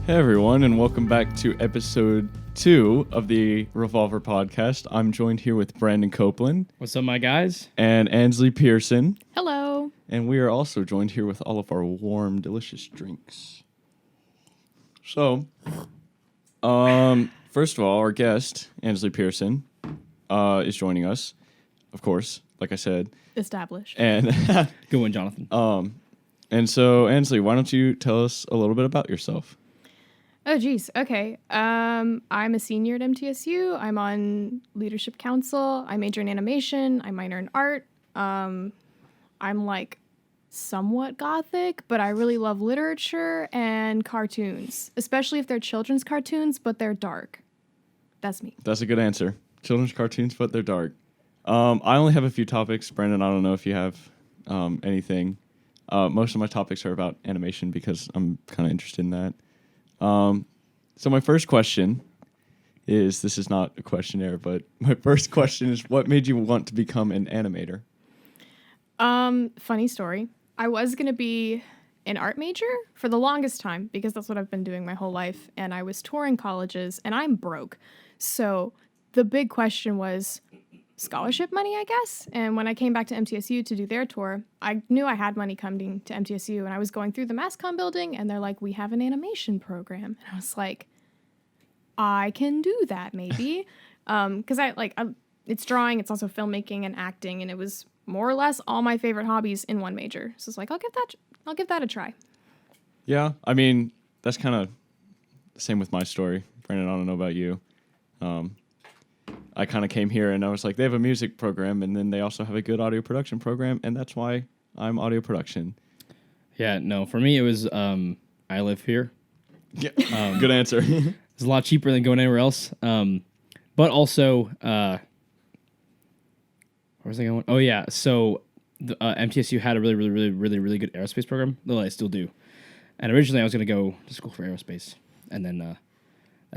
Hey everyone, and welcome back to episode 2 of the Revolver Podcast. I'm joined here with Brandon Copeland. What's up, my guys? And Ansley Pearson. Hello. And we are also joined here with all of our warm, delicious drinks. So, first of all, our guest, Ansley Pearson, is joining us, of course, like I said. Established. And Good one, Jonathan. and so, Ansley, why don't you tell us a little bit about yourself? Oh, geez. Okay. I'm a senior at MTSU. I'm on leadership council. I major in animation. I minor in art. I'm like somewhat Gothic, but I really love literature and cartoons, especially if they're children's cartoons, but they're dark. That's me. That's a good answer. Children's cartoons, but they're dark. I only have a few topics. Brandon, I don't know if you have anything. Most of my topics are about animation because I'm kind of interested in that. So my first question is, this is not a questionnaire, but my first question is, what made you want to become an animator? Funny story. I was going to be an art major for the longest time because that's what I've been doing my whole life. And I was touring colleges and I'm broke. So the big question was scholarship money, I guess. And when I came back to MTSU to do their tour, I knew I had money coming to MTSU, and I was going through the MassCom building, and they're like, we have an animation program. And I was like, I can do that maybe. Because it's drawing, it's also filmmaking and acting, and it was more or less all my favorite hobbies in one major. So it's like, I'll give that a try. Yeah, I mean, that's kind of the same with my story. Brandon, I don't know about you. I kind of came here and I was like, they have a music program, and then they also have a good audio production program, and that's why I'm audio production. Yeah, no, for me it was I live here. Yeah, good answer. It's a lot cheaper than going anywhere else. But also, where was I going? Oh yeah, so the MTSU had a really good aerospace program. Well, I still do. And originally I was going to go to school for aerospace, and then that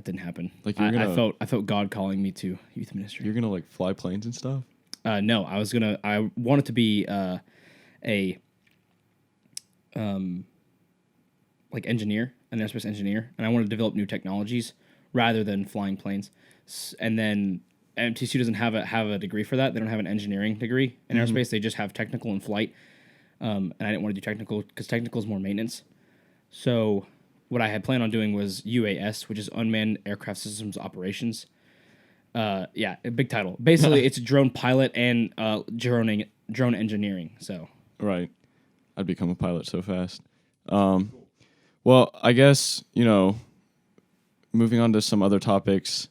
didn't happen. Like I felt God calling me to youth ministry. You're gonna like fly planes and stuff? No, I wanted to be like engineer, an aerospace engineer, and I wanted to develop new technologies rather than flying planes. And then MTSU doesn't have a degree for that. They don't have an engineering degree in aerospace. They just have technical and flight. And I didn't want to do technical because technical is more maintenance. So what I had planned on doing was UAS, which is Unmanned Aircraft Systems Operations. Yeah, a big title. Basically, it's drone pilot and drone engineering. So right, I'd become a pilot so fast. Well, I guess, moving on to some other topics,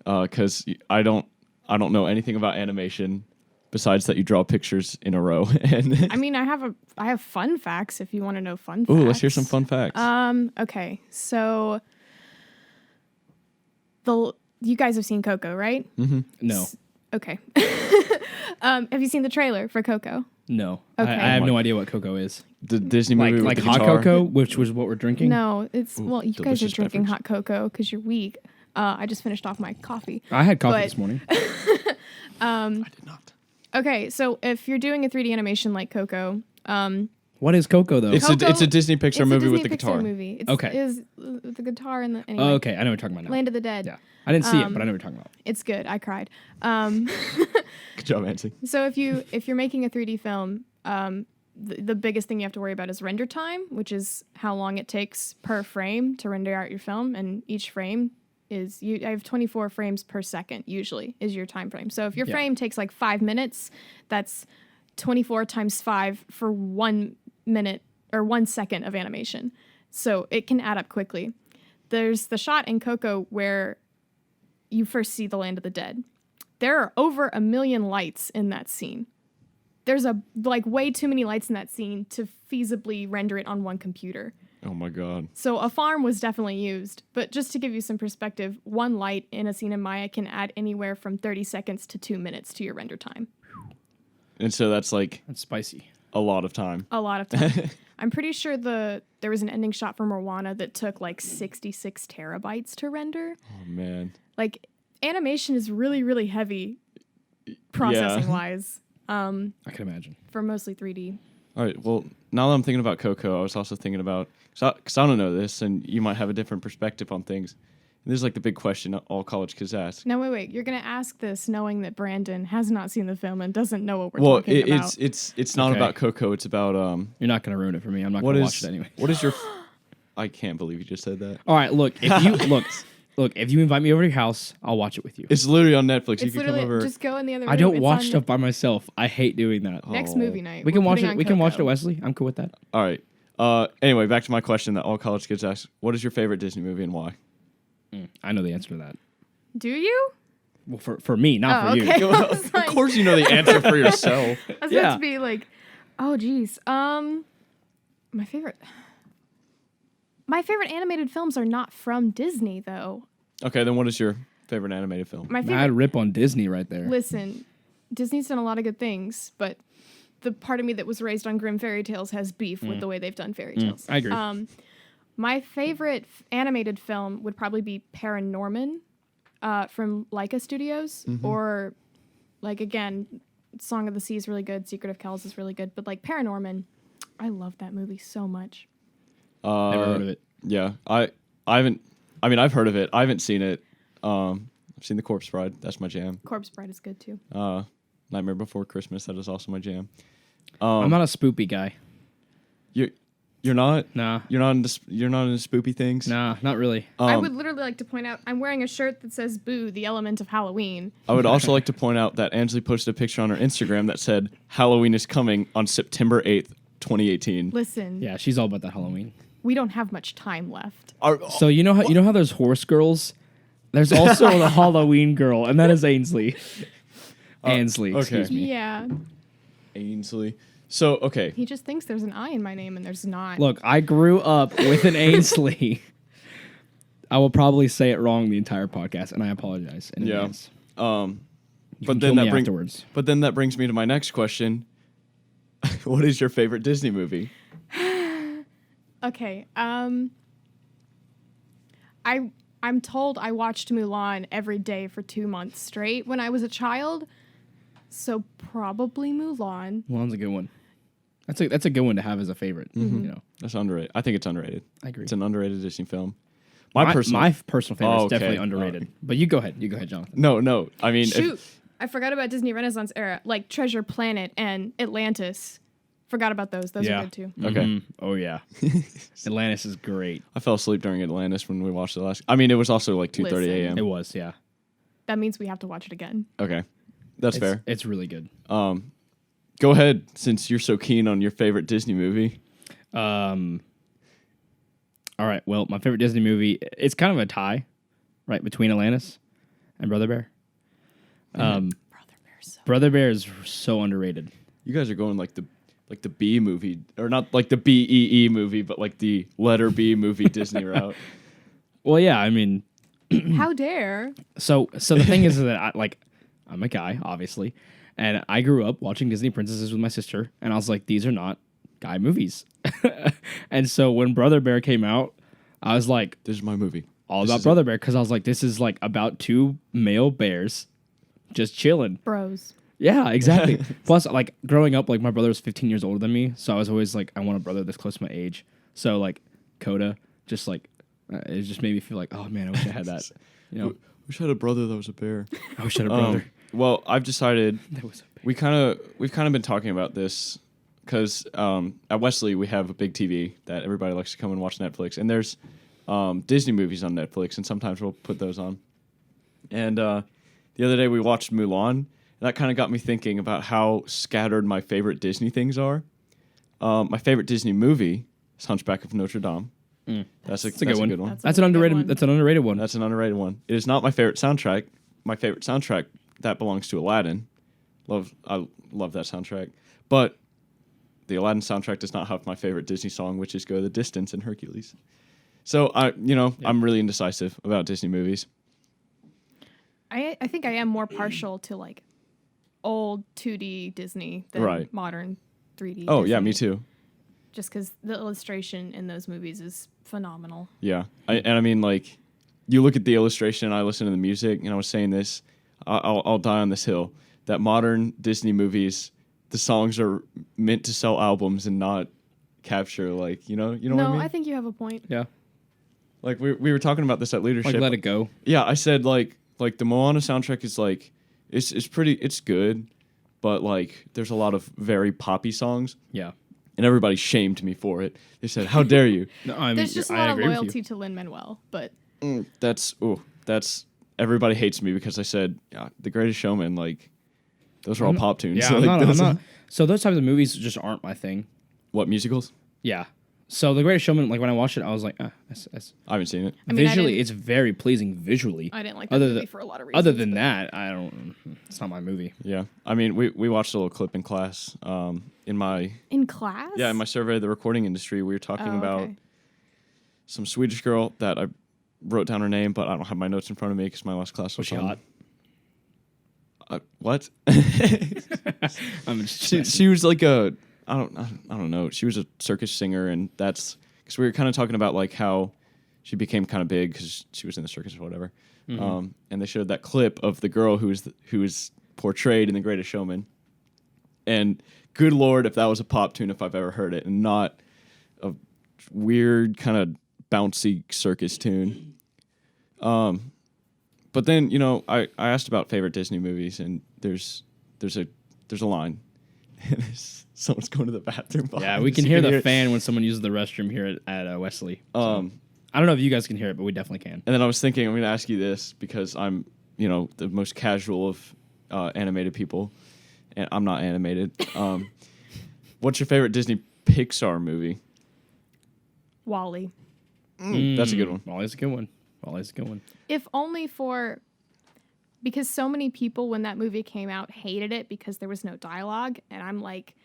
because I don't know anything about animation besides that you draw pictures in a row. And I mean, I have fun facts if you want to know fun facts. Ooh, let's hear some fun facts. Okay, so you guys have seen Coco, right? Mm-hmm. No. Okay. Have you seen the trailer for Coco? No. Okay. I have no idea what cocoa is. The Disney movie with Like the hot guitar? cocoa, which was what we're drinking? No, it's you guys are delicious drinking beverage. hot cocoa because you're weak. I just finished off my coffee. I had coffee But- this morning. I did not. Okay, so if you're doing a 3D animation like Coco, What is cocoa, though? It's a Disney Pixar it's a movie Disney with the Pixar guitar. movie. It's, Okay. Is the guitar and the anyway, Oh, okay. I know what you're talking about now. Land of the Dead. Yeah. I didn't see it, but I know what you're talking about. It's good. I cried. Good job, Nancy. So if you're making a 3D film, the biggest thing you have to worry about is render time, which is how long it takes per frame to render out your film, and each frame is I have 24 frames per second usually is your time frame. So if your frame takes like 5 minutes, that's 24 times 5 for 1 minute or 1 second of animation. So it can add up quickly. There's the shot in Coco where you first see the Land of the Dead. There are over 1 million lights in that scene. There's way too many lights in that scene to feasibly render it on one computer. Oh my God. So a farm was definitely used, but just to give you some perspective, one light in a scene in Maya can add anywhere from 30 seconds to 2 minutes to your render time. And so that's like That's spicy. a lot of time. A lot of time. I'm pretty sure there was an ending shot for Moana that took like 66 terabytes to render. Oh man. Like animation is really, really heavy processing wise. I can imagine. For mostly 3D. All right. Well, now that I'm thinking about Coco, I was also thinking about because I don't know this, and you might have a different perspective on things. And this is like the big question all college kids ask. No, wait. You're gonna ask this knowing that Brandon has not seen the film and doesn't know what we're Well, talking about. it's not Okay. about Coco. It's about You're not gonna ruin it for me. I'm not what gonna is watch it anyway. what is your? I can't believe you just said that. All right, look. If you look, if you invite me over to your house, I'll watch it with you. It's literally on Netflix. You It's can come literally over. just go in the other room. I don't It's watch on stuff by myself. I hate doing that. Next Oh. movie night. We can we're watch putting it. on We can watch it, Coco. Wesley. I'm cool with that. All right. Anyway, back to my question that all college kids ask: what is your favorite Disney movie and why? I know the answer to that. Do you? Well, for me, not for okay. you. I was Of like- course, you know the answer for yourself. I was Yeah. about to be like, oh geez. My favorite animated films are not from Disney though. Okay, then what is your favorite animated film? My favorite Mad rip on Disney right there. Listen, Disney's done a lot of good things, but the part of me that was raised on grim fairy tales has beef with the way they've done fairy tales. I agree. My favorite animated film would probably be Paranorman from Leica Studios, or like again, Song of the Sea is really good, Secret of Kells is really good, but like Paranorman, I love that movie so much. Never heard of it. Yeah, I haven't. I mean, I've heard of it. I haven't seen it. I've seen The Corpse Bride. That's my jam. Corpse Bride is good too. Nightmare Before Christmas. That is also my jam. I'm not a spoopy guy. You're not. Nah, You're not into spoopy things. nah, not really. I would literally like to point out I'm wearing a shirt that says "Boo, the element of Halloween." I would also like to point out that Ansley posted a picture on her Instagram that said Halloween is coming on September 8th, 2018. Listen, Yeah, she's all about that Halloween. we don't have much time left. So you know how there's horse girls? There's also the Halloween girl, and that is Ainsley. Ansley, okay. excuse me. Yeah, Ainsley. So, okay. he just thinks there's an I in my name and there's not. Look, I grew up with an Ainsley. I will probably say it wrong the entire podcast, and I apologize in Yeah. advance. But Kill then me that brings afterwards. But then that brings me to my next question. What is your favorite Disney movie? Okay. I'm told I watched Mulan every day for 2 months straight when I was a child. So probably Mulan. Mulan's a good one. That's a good one to have as a favorite. You know, That's underrated. I think it's underrated. I agree. It's an underrated Disney film. My personal personal favorite Oh, is okay. definitely underrated. But you go ahead. You go ahead, Jonathan. No. I mean, Shoot. I forgot about Disney Renaissance era, like Treasure Planet and Atlantis. Forgot about those. Those are good too. Okay. Mhm. Oh yeah. Atlantis is great. I fell asleep during Atlantis when we watched it last. I mean, it was also like 2:30 Listen. a.m. It was, yeah. That means we have to watch it again. Okay, that's fair. It's really good. Go ahead, since you're so keen on your favorite Disney movie. All right. Well, my favorite Disney movie, it's kind of a tie, right, between Atlantis and Brother Bear. Brother Bear is so underrated. You guys are going like the B movie, or not like the BEE movie, but like the letter B movie Disney route. Well, yeah, I mean, How dare? so the thing is that I'm a guy, obviously, and I grew up watching Disney princesses with my sister, and I was like, these are not guy movies. And so when Brother Bear came out, I was like, This is my movie. all This about is Brother Bear, because I was like, this is like about two male bears just chilling. Bros. Yeah, exactly. Plus, like growing up, like my brother was 15 years older than me, so I was always like, I want a brother this close to my age. So like, Coda, just like, it just made me feel like, oh man, I wish I had that. You know, Wish I had a brother that was a bear. I wish I had a brother. Well, I've decided That was a bear. we've kind of been talking about this because at Wesley we have a big TV that everybody likes to come and watch Netflix, and there's Disney movies on Netflix, and sometimes we'll put those on. And the other day we watched Mulan, and that kind of got me thinking about how scattered my favorite Disney things are. My favorite Disney movie is Hunchback of Notre Dame. That's a good one. That's an underrated. one. That's an underrated one. That's an underrated one. It is not my favorite soundtrack. My favorite soundtrack that belongs to Aladdin. I love that soundtrack. But the Aladdin soundtrack does not have my favorite Disney song, which is "Go the Distance" and Hercules. So I'm really indecisive about Disney movies. I think I am more partial to like old 2D Disney than Right. modern 3D. Oh Disney. yeah, me too. Just because the illustration in those movies is phenomenal. Yeah, I mean, like, you look at the illustration, I listen to the music, and I was saying this, I'll die on this hill, that modern Disney movies, the songs are meant to sell albums and not capture like you know what No, I mean? I think you have a point. Yeah. Like we were talking about this at leadership. Like Let It Go. Yeah, I said like the Moana soundtrack is like it's good, but like there's a lot of very poppy songs, Yeah. and everybody shamed me for it. They said, "How dare you?" No, I mean, There's just a I lot of agree with you. loyalty to Lin-Manuel, but That's everybody hates me because I said The Greatest Showman. Like those are all pop tunes. Yeah, So, I'm like, not. those are- So those types of movies just aren't my thing. What musicals? Yeah. So The Greatest Showman, like when I watched it, I was like, that's I haven't seen it. I mean, I visually, didn't- it's very pleasing visually. I didn't like that Other movie than- for a lot of reasons. Other than but- that, I don't. It's not my movie. Yeah, I mean we watched a little clip in class. In my class? in my survey of the recording industry, we were talking Oh, about okay. some Swedish girl that I wrote down her name, but I don't have my notes in front of me because my last class was Was she on. hot? What? I'm just she was like a I don't know. She was a circus singer, and that's because we were kind of talking about like how she became kind of big because she was in the circus or whatever. And they showed that clip of the girl who was portrayed in The Greatest Showman. And good Lord, if that was a pop tune, if I've ever heard it, and not a weird kind of bouncy circus tune. But then I asked about favorite Disney movies, and there's a line. Someone's going to the bathroom. Yeah, we can hear the fan when someone uses the restroom here at Wesley. So, I don't know if you guys can hear it, but we definitely can. And then I was thinking, I'm going to ask you this because I'm, the most casual of animated people, and I'm not animated. What's your favorite Disney Pixar movie? Wall-E. That's a good one. Wally's a good one. Wally's a good one. If only because so many people when that movie came out hated it because there was no dialogue, and I'm like,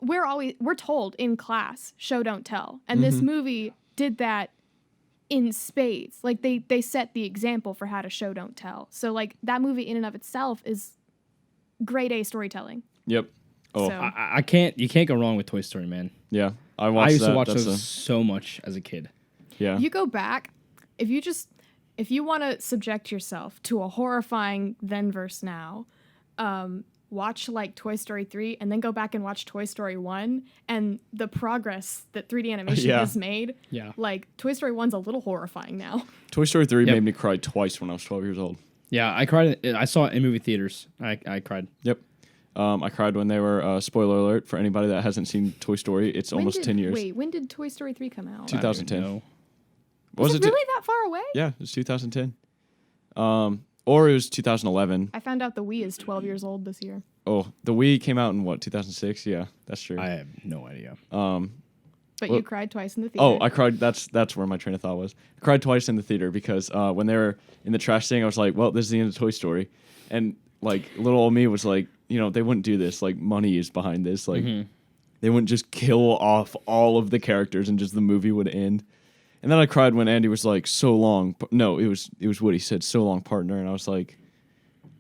we're told in class, show don't tell, and this movie did that in spades. Like they set the example for how to show don't tell. So like that movie in and of itself is grade A storytelling. Yep. Oh, So- You can't go wrong with Toy Story, man. yeah. I I used that. to watch That's those so much as a kid. yeah. You go back, if you want to subject yourself to a horrifying then versus now, watch like Toy Story 3 and then go back and watch Toy Story 1 and the progress that 3D animation Yeah. has made. Yeah. Like Toy Story 1's a little horrifying now. Toy Story 3 Yep. made me cry twice when I was 12 years old. Yeah, I cried. I saw it in movie theaters. I cried. Yep. I cried when they were, spoiler alert, for anybody that hasn't seen Toy Story, it's almost 10 years. Wait, when did Toy Story 3 come out? 2010. I don't know. Was it really that far away? Yeah, it was 2010. Or it was 2011. I found out the Wii is 12 years old this year. Oh, the Wii came out in what, 2006? Yeah, that's true. I have no idea. But Well- you cried twice in the theater. Oh, I cried. That's where my train of thought was. I cried twice in the theater because when they were in the trash thing, I was like, "Well, this is the end of Toy Story," and like little old me was like, they wouldn't do this. Like money is behind this. Like they wouldn't just kill off all of the characters and just the movie would end. And then I cried when Andy was like, "So long." No, it was Woody said, "So long, partner," and I was like,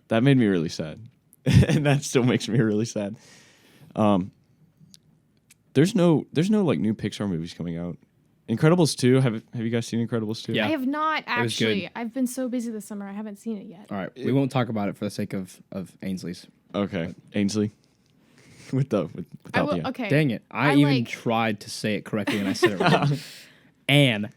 that made me really sad, and that still makes me really sad. There's no like new Pixar movies coming out. Incredibles 2. Have you guys seen Incredibles 2? Yeah. I have not was good. actually. I've been so busy this summer. I haven't seen it yet. All right, we won't talk about it for the sake of Ainsley's. Okay. Ainsley. Without I will. the N. Okay. Dang it! I I even like- tried to say it correctly and I said it wrong. Anne.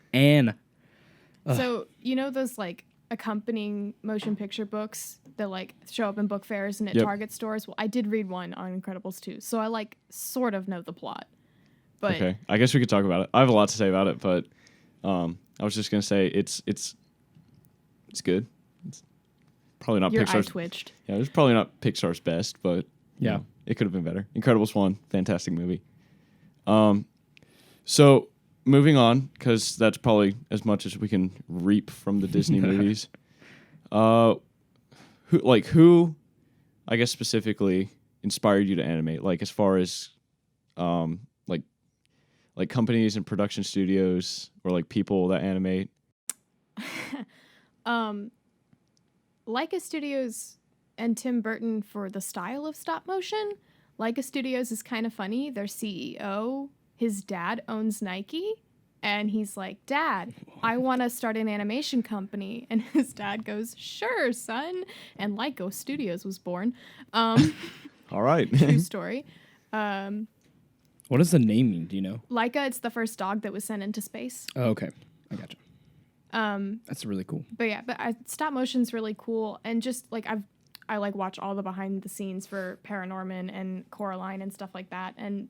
So you know those like accompanying motion picture books that like show up in book fairs and at Yep. Target stores? Well, I did read one on Incredibles 2, so I like sort of know the plot. But Okay. I guess we could talk about it. I have a lot to say about it, but I was just gonna say it's good. It's probably not your eye Pixar's. twitched. Yeah, it's probably not Pixar's best, but Yeah. it could have been better. Incredibles 1, fantastic movie. So moving on, because that's probably as much as we can reap from the Disney movies. Who, I guess specifically inspired you to animate? Like as far as, like companies and production studios or like people that animate. Leica Studios and Tim Burton for the style of stop motion. Leica Studios is kind of funny. Their CEO, his dad owns Nike, and he's like, "Dad, I want to start an animation company." And his dad goes, "Sure, son." And Leica Studios was born. All right. True story. What does the name mean? Do you know? Laika, it's the first dog that was sent into space. Oh, okay. I gotcha. That's really cool. But yeah, stop motion's really cool, and just like I like watch all the behind the scenes for Paranorman and Coraline and stuff like that, and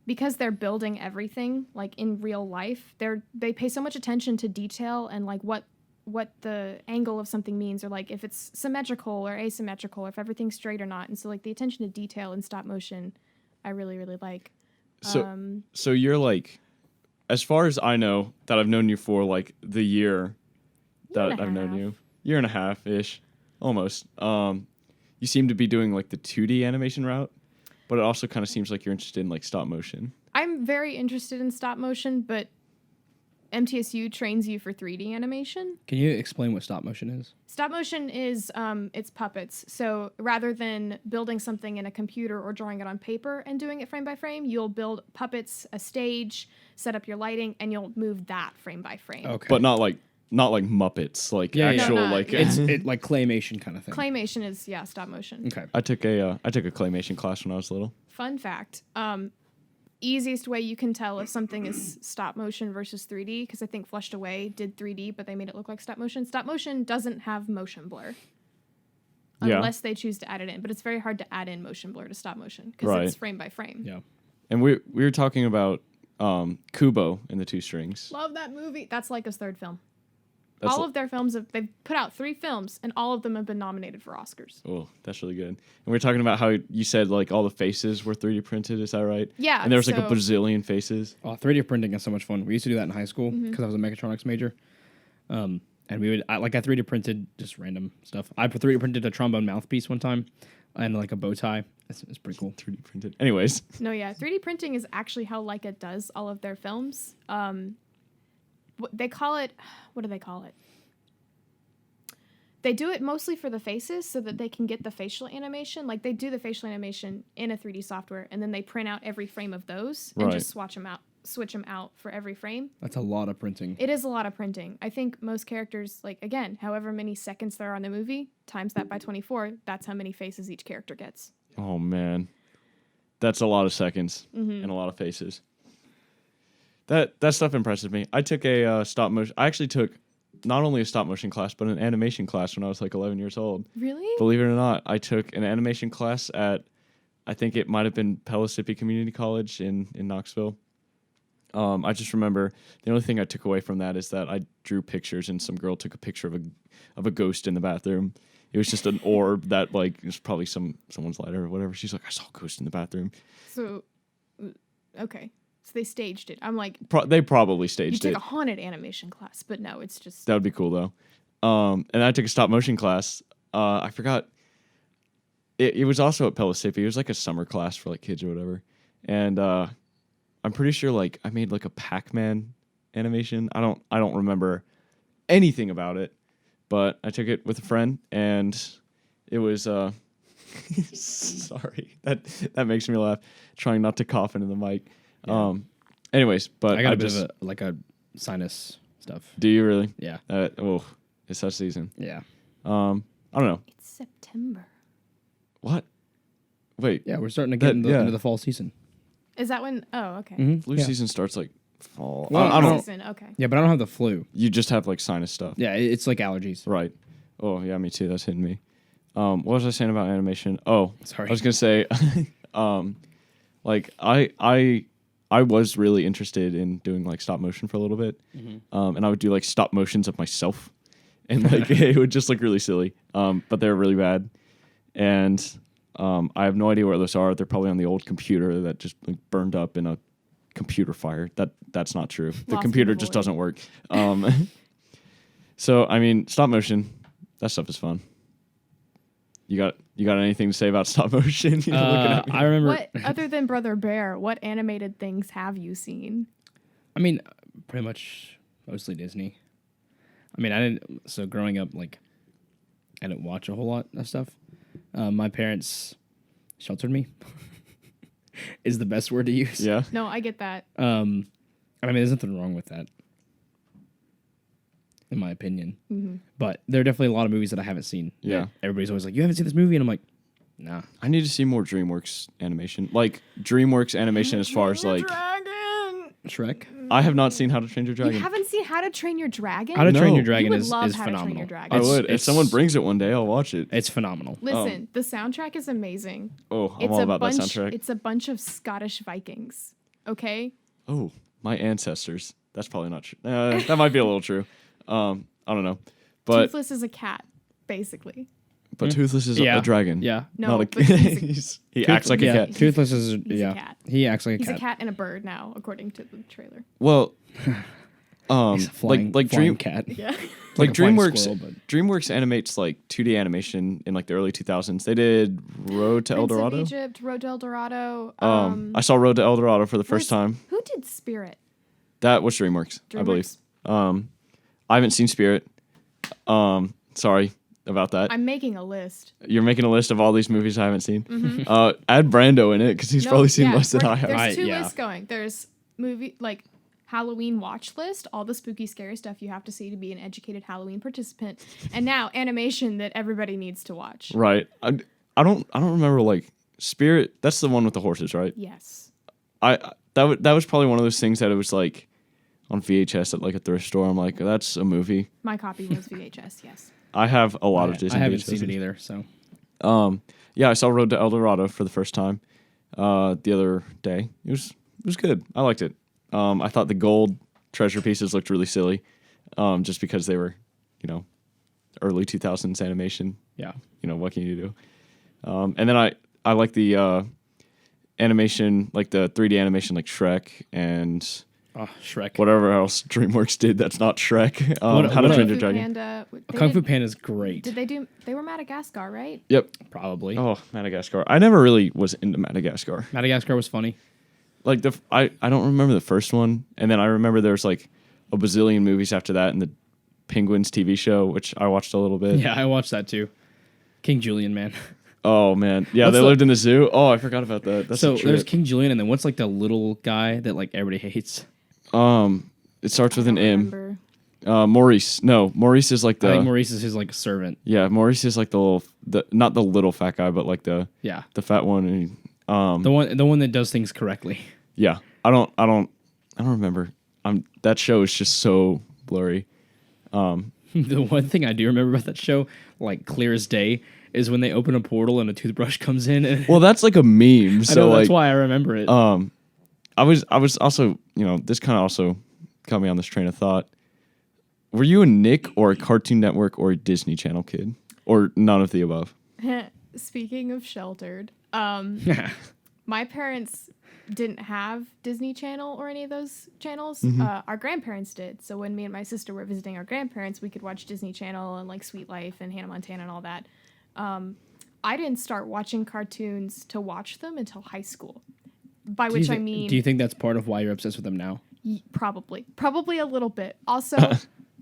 because they're building everything like in real life, they pay so much attention to detail and like what the angle of something means, or like if it's symmetrical or asymmetrical, or if everything's straight or not, and so like the attention to detail in stop motion, I really really like. So you're like, as far as I know, that I've known you for like the year that I've known you, year and a half ish, almost. You seem to be doing like the 2D animation route, but it also kind of seems like you're interested in like stop motion. I'm very interested in stop motion, but MTSU trains you for 3D animation. Can you explain what stop motion is? Stop motion is it's puppets. So rather than building something in a computer or drawing it on paper and doing it frame by frame, you'll build puppets, a stage, set up your lighting, and you'll move that frame by frame. Okay. But not like Muppets, like actual No, like. It's like claymation kind of thing. Claymation is stop motion. Okay. I took a claymation class when I was little. Fun fact. Easiest way you can tell if something is stop motion versus 3D, because I think Flushed Away did 3D, but they made it look like stop motion. Stop motion doesn't have motion blur. Unless they choose to add it in. But it's very hard to add in motion blur to stop motion, because it's frame by frame. Yeah. And we were talking about Kubo and the Two Strings. Love that movie. That's Laika's third film. That's all of their films, they've put out 3 films, and all of them have been nominated for Oscars. Oh, that's really good. And we were talking about how you said like all the faces were 3D printed. Is that right? Yeah. And there was like a bazillion faces. Oh, 3D printing is so much fun. We used to do that in high school because I was a mechatronics major. And I 3D printed just random stuff. I 3D printed a trombone mouthpiece one time and like a bow tie. It's pretty cool. 3D printed. Anyways. No, yeah. 3D printing is actually how Laika does all of their films. They call it, what do they call it? They do it mostly for the faces so that they can get the facial animation. Like they do the facial animation in a 3D software, and then they print out every frame of those and just switch them out for every frame. That's a lot of printing. It is a lot of printing. I think most characters, like again, however many seconds there are in the movie, times that by 24, that's how many faces each character gets. Oh man, that's a lot of seconds and a lot of faces. That stuff impresses me. I took a stop motion. I actually took not only a stop motion class, but an animation class when I was like 11 years old. Really? Believe it or not, I took an animation class at, I think it might have been Pellissippi Community College in Knoxville. I just remember the only thing I took away from that is that I drew pictures, and some girl took a picture of a ghost in the bathroom. It was just an orb that like was probably someone's lighter or whatever. She's like, I saw a ghost in the bathroom. So, okay. So they staged it. I'm like, they probably staged you it. took a haunted animation class, but no, it's just. That would be cool though. And I took a stop motion class. I forgot. It was also at Pellissippi. It was like a summer class for like kids or whatever. And I'm pretty sure like I made like a Pac-Man animation. I don't remember anything about it, but I took it with a friend, and it was sorry, that makes me laugh. Trying not to cough into the mic. Yeah. Anyways, but I got a bit of a sinus stuff. Do you really? Yeah. It's that season. Yeah. I don't know. It's September. What? Wait. Yeah, we're starting to get into the fall season. Is that when? Oh, okay. Mm-hmm. Flu season starts like fall. Well, I don't. Season, okay. Yeah, but I don't have the flu. You just have like sinus stuff. Yeah, it's like allergies. Right. Oh yeah, me too. That's hitting me. What was I saying about animation? Oh, Sorry. I was gonna say, like I was really interested in doing like stop motion for a little bit, and I would do like stop motions of myself, and like it would just look really silly. But they're really bad, and I have no idea where those are. They're probably on the old computer that just like burned up in a computer fire. That's not true. The computer just doesn't work. So I mean, stop motion, that stuff is fun. You got anything to say about stop motion? You're looking at me. I remember. What other than Brother Bear? What animated things have you seen? I mean, pretty much mostly Disney. I mean, growing up, like, I didn't watch a whole lot of stuff. My parents sheltered me. Is the best word to use. Yeah. No, I get that. I mean, there's nothing wrong with that, in my opinion. Mm-hmm. But there are definitely a lot of movies that I haven't seen. Yeah. Everybody's always like, "You haven't seen this movie," and I'm like, Nah. I need to see more DreamWorks animation. Like DreamWorks animation as far as like Dragon. Shrek. I have not seen How to Train Your You Dragon. haven't seen How to Train Your Dragon? How to Train No. Your Dragon You would is love How to Train phenomenal. Your Dragon. I It's- would. If someone brings it one day, I'll watch it. It's phenomenal. Listen, the soundtrack is amazing. Oh, I'm all about that soundtrack. It's a bunch of Scottish Vikings. Okay? Oh, my ancestors. That's probably not true. That might be a little true. I don't know. But Toothless is a cat, basically. Toothless is a dragon. Yeah. No, Not a, but he acts like a cat. Toothless is He's a cat. He acts like a He's cat. a cat and a bird now, according to the trailer. Well, He's a flying, like flying Dream cat. Yeah. like a flying DreamWorks squirrel, but- DreamWorks animates like 2D animation in like the early 2000s. They did Road to El Prince of Dorado. Egypt, Road to El Dorado. I saw Road to El Dorado for the first time. Who did Spirit? That was DreamWorks, I believe. DreamWorks? I haven't seen Spirit. Sorry about that. I'm making a list. You're making a list of all these movies I haven't seen. Add Brando in it because he's probably seen less than I have. There's two yeah. lists going. There's movie like Halloween watch list, all the spooky, scary stuff you have to see to be an educated Halloween participant, and now animation that everybody needs to watch. Right. I don't remember like Spirit. That's the one with the horses, right? Yes. That was probably one of those things that it was like on VHS at like a thrift store. I'm like, that's a movie. My copy was VHS. Yes. I have a lot of Disney. I haven't VHSs. seen it either. So Yeah, I saw Road to El Dorado for the first time the other day. It was good. I liked it. I thought the gold treasure pieces looked really silly, just because they were, early 2000s animation. yeah. What can you do? And then I like the animation, like the 3D animation, like Shrek and Oh, Shrek. whatever else DreamWorks did that's not Shrek. How to what Train a- Your Kung Fu Dragon. Panda. Kung Fu Panda is great. Did they do? They were Madagascar, right? Yep. Probably. Oh, Madagascar. I never really was into Madagascar. Madagascar was funny. Like I don't remember the first one, and then I remember there's like a bazillion movies after that, and the Penguins TV show, which I watched a little bit. Yeah, I watched that too. King Julian, man. Oh man, yeah, What's they the- lived in the zoo. Oh, I forgot about that. That's So a trip. there's King Julian, and then what's like the little guy that like everybody hates? It starts with an I M. remember. Maurice. No, Maurice is like I think the Maurice is his like servant. yeah. Maurice is like not the little fat guy, but like the Yeah, fat one. And, the one that does things correctly. yeah. I don't remember. That show is just so blurry. The one thing I do remember about that show, like clear as day, is when they open a portal and a toothbrush comes in. And Well, that's like a meme. I So know, like, that's why I remember it. I was also, this kind of also got me on this train of thought. Were you a Nick or a Cartoon Network or a Disney Channel kid, or none of the above? Speaking of sheltered, my parents didn't have Disney Channel or any of those channels. Our grandparents did. So when me and my sister were visiting our grandparents, we could watch Disney Channel and like Sweet Life and Hannah Montana and all that. I didn't start watching cartoons to watch them until high school. By which I mean, do you think that's part of why you're obsessed with them now? probably a little bit. Also,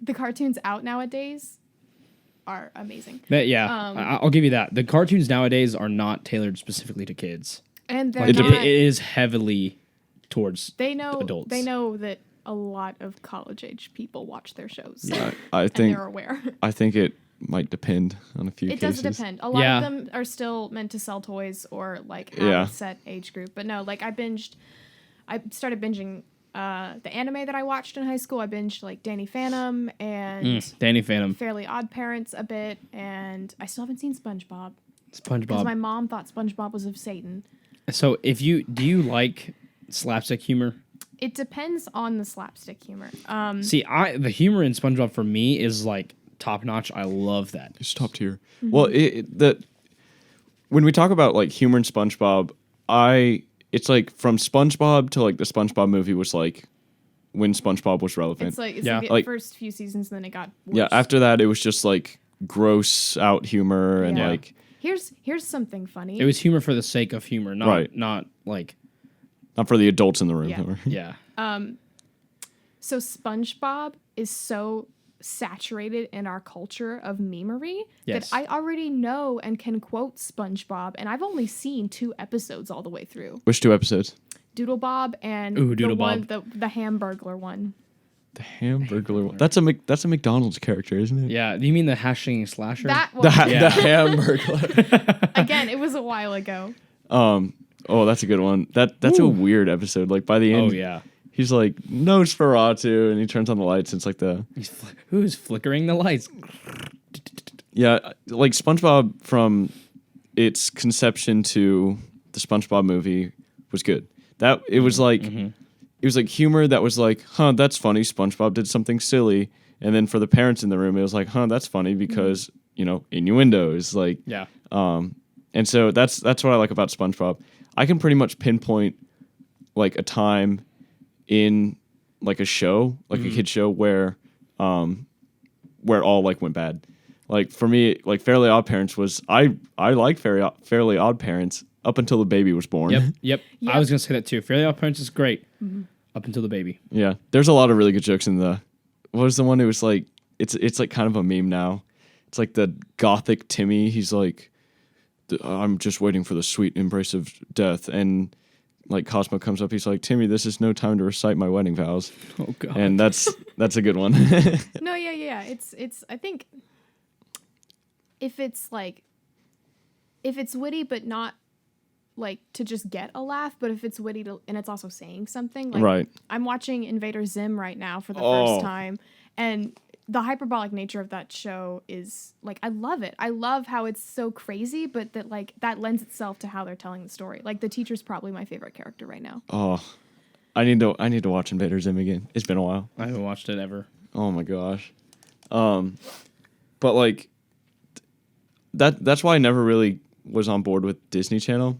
the cartoons out nowadays are amazing. I'll give you that. The cartoons nowadays are not tailored specifically to kids. And they're Like, not, it is heavily towards adults. adults. They know that a lot of college age people watch their shows. Yeah, I And think they're aware. I think it might depend on a few It cases. does depend. A lot Yeah. of them are still meant to sell toys or like have Yeah. a set age group. But no, like I started binging the anime that I watched in high school. I binged like Danny Phantom and Danny Phantom, Fairly Odd Parents a bit, and I still haven't seen SpongeBob because SpongeBob. my mom thought SpongeBob was of Satan. So do you like slapstick humor? It depends on the slapstick humor. See, the humor in SpongeBob for me is like top notch. I love that. It's top tier. Well, when we talk about like humor in SpongeBob, it's like from SpongeBob to like the SpongeBob movie was like when SpongeBob was relevant. It's like Yeah. the Like- first few seasons, and then it got worse. Yeah, after that it was just like gross out humor and Yeah. like Here's something funny. It was humor for the sake of humor, not Right. not like not for the adults in the room. Yeah. yeah. So SpongeBob is so saturated in our culture of memery Yes. that I already know and can quote SpongeBob, and I've only seen 2 episodes all the way through. Which 2 episodes? Doodle Bob and Ooh, Doodle the one, Bob. the Hamburglar one. The Hamburglar one. That's a McDonald's character, isn't it? Yeah. Do you mean the hashing slasher? That The, one. the Hamburglar. Again, it was a while ago. Oh, that's a good one. That's a weird episode. Like by the end, Oh yeah. he's like Nosferatu, and he turns on the lights. And it's like Who's flickering the lights? like SpongeBob from its conception to the SpongeBob movie was good. That it was like it was like humor that was like, huh, that's funny. SpongeBob did something silly, and then for the parents in the room, it was like, huh, that's funny because innuendos, like Yeah. and so that's what I like about SpongeBob. I can pretty much pinpoint like a time in like a show, like a kid show where it all like went bad. Like for me, like Fairly Odd Parents was I liked Fairly Odd Parents up until the baby was born. Yep. Yep. I was gonna say that too. Fairly Odd Parents is great up until the baby. Yeah, there's a lot of really good jokes in the. What was the one? It was like it's like kind of a meme now. It's like the Gothic Timmy. He's like, I'm just waiting for the sweet embrace of death, and like Cosmo comes up. He's like, Timmy, this is no time to recite my wedding vows. Oh god. And that's a good one. No, yeah. It's. I think if it's witty, but not like to just get a laugh, but if it's witty and it's also saying something. Like, Right. I'm watching Invader Zim right now for the Oh. first time, and the hyperbolic nature of that show is like, I love it. I love how it's so crazy, but that lends itself to how they're telling the story. Like the teacher's probably my favorite character right now. Oh, I need to watch Invader Zim again. It's been a while. I haven't watched it ever. Oh my gosh. But like that's why I never really was on board with Disney Channel.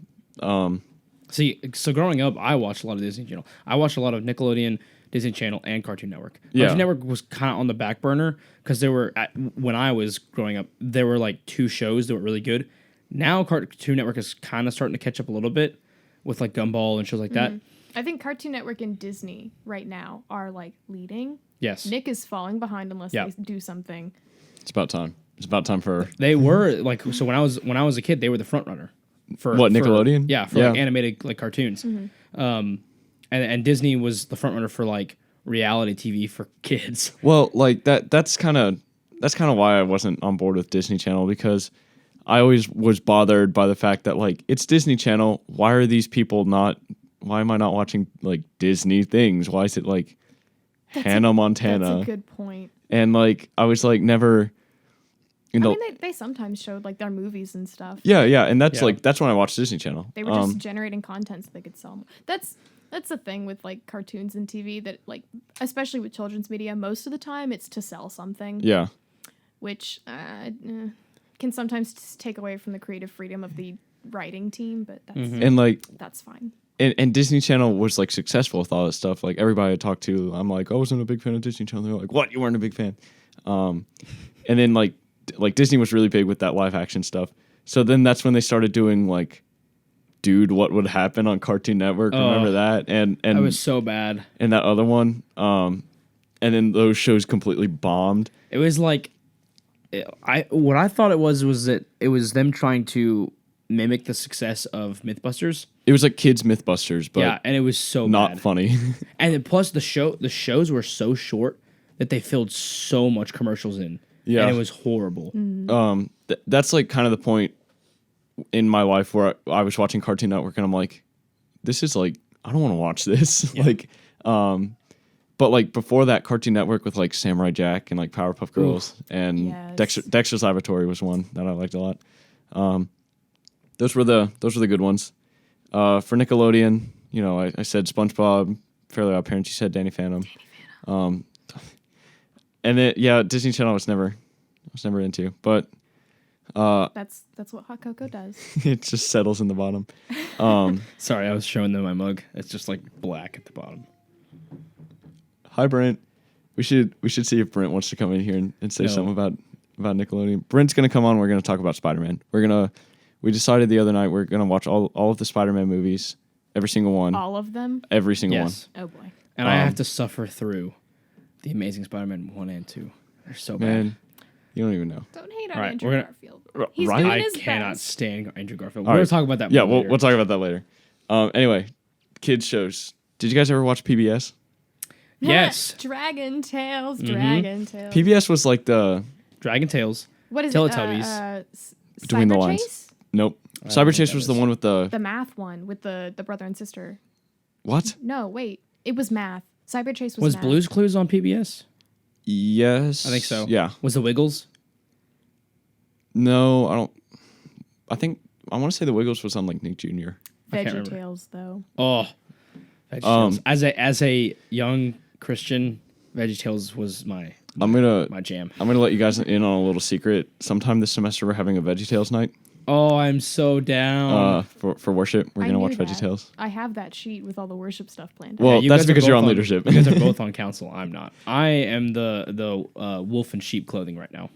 See, so growing up, I watched a lot of Disney Channel. I watched a lot of Nickelodeon, Disney Channel, and Cartoon Network. Yeah. Cartoon Network was kind of on the back burner because when I was growing up, there were like 2 shows that were really good. Now Cartoon Network is kind of starting to catch up a little bit with like Gumball and shows like that. I think Cartoon Network and Disney right now are like leading. Yes. Nick is falling behind unless Yeah. they do something. It's about time. It's about time for They were like, so when I was a kid, they were the front runner for What, Nickelodeon? Yeah, for like animated like cartoons. And Disney was the front runner for like reality TV for kids. Well, like that's kind of why I wasn't on board with Disney Channel, because I always was bothered by the fact that like it's Disney Channel. Why am I not watching like Disney things? Why is it like Hannah Montana? That's a good point. And like I was like never, I mean, they sometimes showed like their movies and stuff. yeah, and that's Yeah. like that's when I watched Disney Channel. They were just generating content so they could sell more. That's the thing with like cartoons and TV, that like, especially with children's media, most of the time it's to sell something. Yeah, Which can sometimes take away from the creative freedom of the writing team, but and like that's fine. and Disney Channel was like successful with all that stuff. Like everybody I talked to, I'm like, I wasn't a big fan of Disney Channel. They're like, what? You weren't a big fan? And then like Disney was really big with that live action stuff. So then that's when they started doing like, Dude, What Would Happen on Cartoon Network. Remember that? And That was so bad. and that other one. And then those shows completely bombed. It was like, what I thought it was that it was them trying to mimic the success of MythBusters. It was like kids Mythbusters, but Yeah, and it was so not bad. funny. And then plus the shows were so short that they filled so much commercials in. Yeah. And it was horrible. That's like kind of the point in my life where I was watching Cartoon Network and I'm like, this is like, I don't want to watch this. Like, but like before that, Cartoon Network with like Samurai Jack and like Powerpuff Girls and Yes. Dexter's Laboratory was one that I liked a lot. Those were the good ones. For Nickelodeon, I said SpongeBob, Fairly Odd Parents. You said Danny Phantom. And Disney Channel I was never into, but That's what hot cocoa does. it just settles in the bottom. Sorry, I was showing them my mug. It's just like black at the bottom. Hi, Brent. We should see if Brent wants to come in here and say No. something about Nickelodeon. Brent's gonna come on. We're gonna talk about Spider-Man. We decided the other night we're gonna watch all of the Spider-Man movies, every single one, All of them. every single Yes. Oh boy. And I have to suffer through the Amazing Spider-Man 1 and 2. They're so one. bad. Man, you don't even know. Don't hate on All right, Andrew we're Garfield. R- He's right? doing I his cannot best. stand Andrew Garfield. All We're right. going to talk about that Yeah, more later. we'll talk about that later. Anyway, kids shows. Did you guys ever watch PBS? Yes. Dragon Tales, Mhm. Dragon Tales. PBS was like the Dragon Tales. What is Teletubbies. it? Between the Cyber lines. Chase? nope. I don't know Cyber what Chase that was the is. one with the The math one with the brother and sister. what? No, wait. It was math. Cyber Chase was math. Blue's Clues on PBS? Yes, I think so. Yeah. Was the Wiggles? No, I don't. I think I want to say the Wiggles was on like Nick Jr. I can't Veggie remember. Tales, though. Oh, VeggieTales. As a young Christian, VeggieTales was my I'm gonna jam. let you guys in on a little secret. Sometime this semester we're having a VeggieTales night. Oh, I'm so down. For worship. We're I gonna knew watch that. VeggieTales. I have that sheet with all the worship stuff planned. Well, you that's guys are because you're both on leadership. You guys are both on council. I'm not. I am the wolf in sheep clothing right now.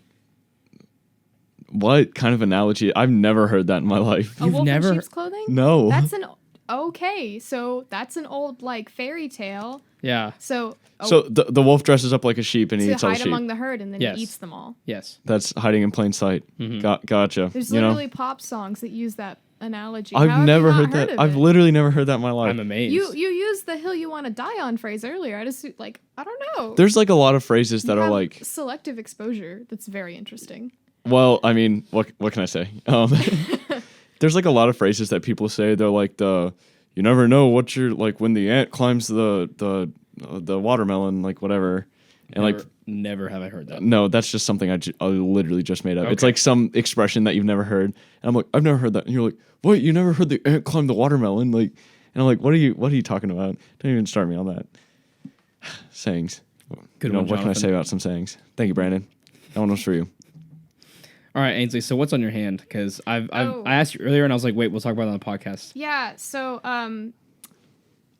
What kind of analogy? I've never heard that in my life. A You've wolf never- in sheep's clothing? No. That's an okay. So that's an old like fairy tale. Yeah. So So the wolf dresses up like a sheep and he to eats all the hide sheep. among the herd and then Yes. he eats them all. Yes. That's hiding in plain sight. Gotcha. There's you know, literally pop songs that use that analogy. How I've have never you not heard that. of I've it? literally never heard that in my life. I'm amazed. You used the hill you want to die on phrase earlier. I just like I don't know. There's like a lot of phrases that You are have like, selective exposure. That's very interesting. well, I mean, what can I say? There's like a lot of phrases that people say. They're like you never know what you're like when the ant climbs the watermelon, like whatever, and like never have I heard that. no, that's just something I literally just made up. It's Okay. like some expression that you've never heard, and I'm like, I've never heard that, and you're like, what? You never heard the ant climb the watermelon? Like, and I'm like, what are you talking about? Don't even start me on that. Sayings. Good You know, one, what can I Jonathan. say about some sayings? Thank you, Brandon. That one was for you. All right, Ainsley. So what's on your hand? Because I asked you earlier and I was like, wait, we'll talk about it on the podcast. Yeah. So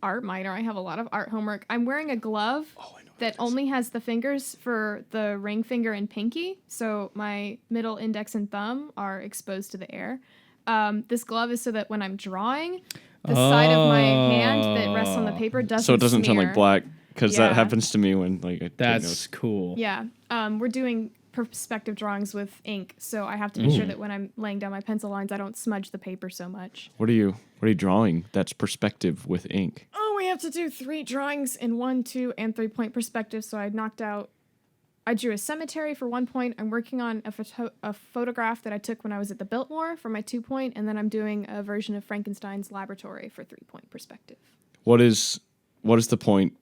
art minor. I have a lot of art homework. I'm wearing a glove that only has the fingers for the ring finger and pinky. So my middle index and thumb are exposed to the air. This glove is so that when I'm drawing, the side of my hand that rests on the paper doesn't So it doesn't turn smear. like black, because Yeah. that happens to me when like I take That's notes. cool. Yeah. We're doing perspective drawings with ink, so I have to be sure that when I'm laying down my pencil lines, I don't smudge the paper so much. What are you drawing? That's perspective with ink. Oh, we have to do 3 drawings in 1, 2, and 3 point perspective. So I drew a cemetery for 1 point. I'm working on a photograph that I took when I was at the Biltmore for my 2 point, and then I'm doing a version of Frankenstein's laboratory for 3 point perspective. What is the point?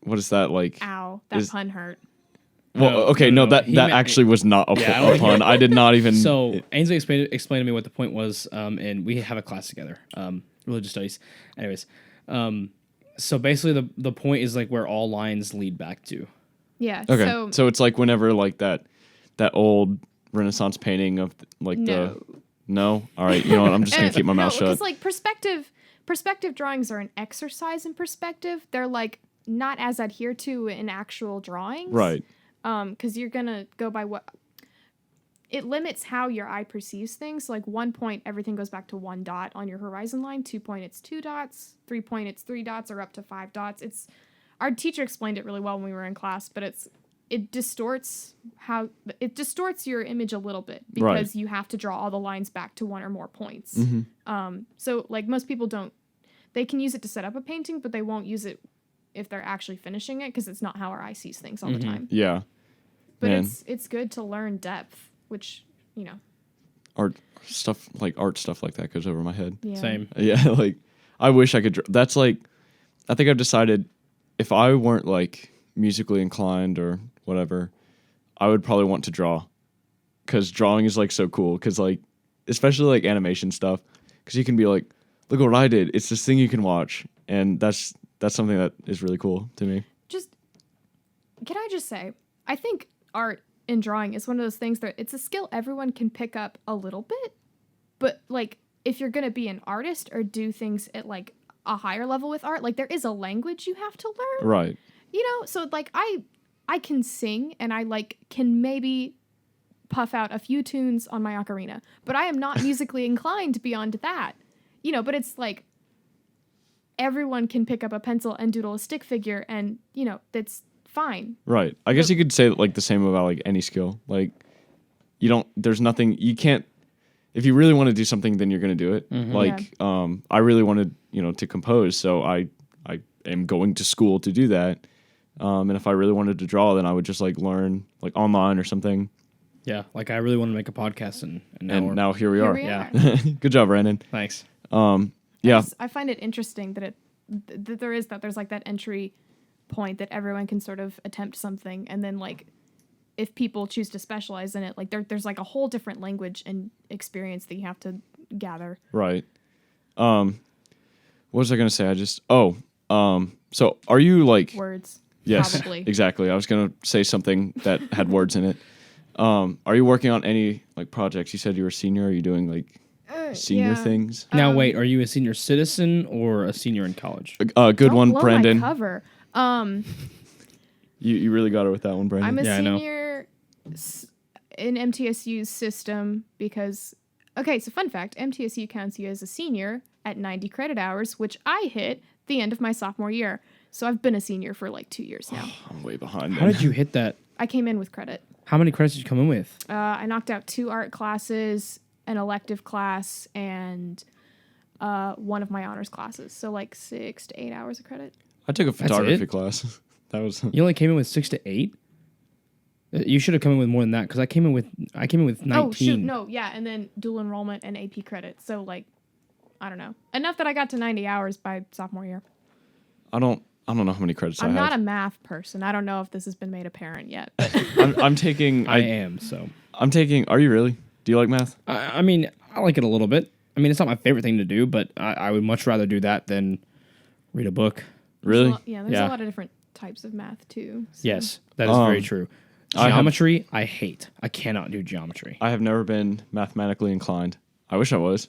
What is that like? Ow, that Is- pun hurt. Well, No, okay, no, no, no. that He that meant- actually was not a, Yeah, I a don't pun. I did not even. So Ainsley explained to me what the point was, and we have a class together, religious studies. Anyways, so basically the point is like where all lines lead back to. Yeah. Okay, so it's like whenever like that old Renaissance painting of like No. no. All right, you know what? I'm just gonna keep my mouth shut. Because like perspective drawings are an exercise in perspective. They're like not as adhered to in actual drawings. Right. Because you're gonna go by what it limits how your eye perceives things. Like 1 point, everything goes back to 1 dot on your horizon line. 2 point, it's 2 dots. 3 point, it's 3 dots, or up to 5 dots. It's our teacher explained it really well when we were in class, but it distorts your image a little bit because Right. you have to draw all the lines back to 1 or more points. Mm-hmm. So like most people they can use it to set up a painting, but they won't use it if they're actually finishing it because it's not how our eye sees things all the time. Yeah. But Man. it's good to learn depth, which, you know. Art stuff like that goes over my head. Yeah. Same. Yeah, like I wish I could. That's like, I think I've decided if I weren't like musically inclined or whatever, I would probably want to draw, because drawing is like so cool. Because like, especially like animation stuff, because you can be like, look what I did. It's this thing you can watch, and that's something that is really cool to me. Can I just say, I think art and drawing is one of those things that it's a skill everyone can pick up a little bit, but like if you're gonna be an artist or do things at like a higher level with art, like there is a language you have to learn. Right. You know, so like I can sing and I like can maybe puff out a few tunes on my ocarina, but I am not musically inclined beyond that. You know, but it's like everyone can pick up a pencil and doodle a stick figure, and you know, that's fine. Right. I guess you could say like the same about like any skill. Like there's nothing you can't, if you really want to do something, then you're going to do it. Like, I really wanted, to compose. So I am going to school to do that. And if I really wanted to draw, then I would just like learn like online or something. Yeah, like I really want to make a podcast, and Now here we Here are. we Yeah. are. Good job, Brandon. Thanks. Yeah. I find it interesting that there's like that entry point that everyone can sort of attempt something, and then like if people choose to specialize in it, like there's like a whole different language and experience that you have to gather. Right. What was I gonna say? So are you like Words. yes, Probably. exactly. I was gonna say something that had words in it. Are you working on any like projects? You said you were a senior. Are you doing like senior yeah. things? Now wait, are you a senior citizen or a senior in college? Good Don't one, blow Brandon. My cover. You really got her with that one, Brandon. I'm a Yeah, I know. senior in MTSU's system because, okay, so fun fact, MTSU counts you as a senior at 90 credit hours, which I hit the end of my sophomore year. So I've been a senior for like 2 years now. I'm way behind. How then. did you hit that? I came in with credit. How many credits did you come in with? I knocked out 2 art classes, an elective class, and one of my honors classes. So like 6 to 8 hours of credit. I took a photography it? class. That was You only came in with 6 to 8. You should have come in with more than that because I came in with 19. Oh shoot, no, yeah, and then dual enrollment and AP credit. So like, I don't know, enough that I got to 90 hours by sophomore year. I don't know how many credits I'm I not have. a math person. I don't know if this has been made apparent yet. I'm taking. I am, so. I'm taking. Are you really? Do you like math? I mean, I like it a little bit. I mean, it's not my favorite thing to do, but I would much rather do that than read a book. Really? There's Yeah. a lot of different types of math too. So. Yes, that is very true. I have- Geometry, I hate. I cannot do geometry. I have never been mathematically inclined. I wish I was.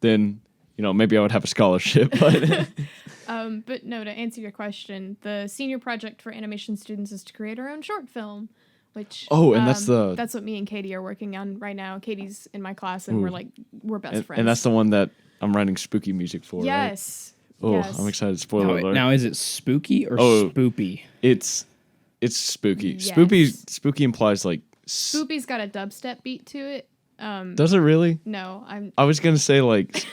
Then, maybe I would have a scholarship. But But no, to answer your question, the senior project for animation students is to create our own short film, which and that's what me and Katie are working on right now. Katie's in my class, and we're best friends. and that's the one that I'm writing spooky music for. Right? yes. Oh, yes. I'm excited. Spoiler alert. Now, is it spooky or Oh. spoopy? It's spooky. Yes. Spooky implies like. Spoopy's got a dubstep beat to it. Does it really? No, I'm. I was gonna say like.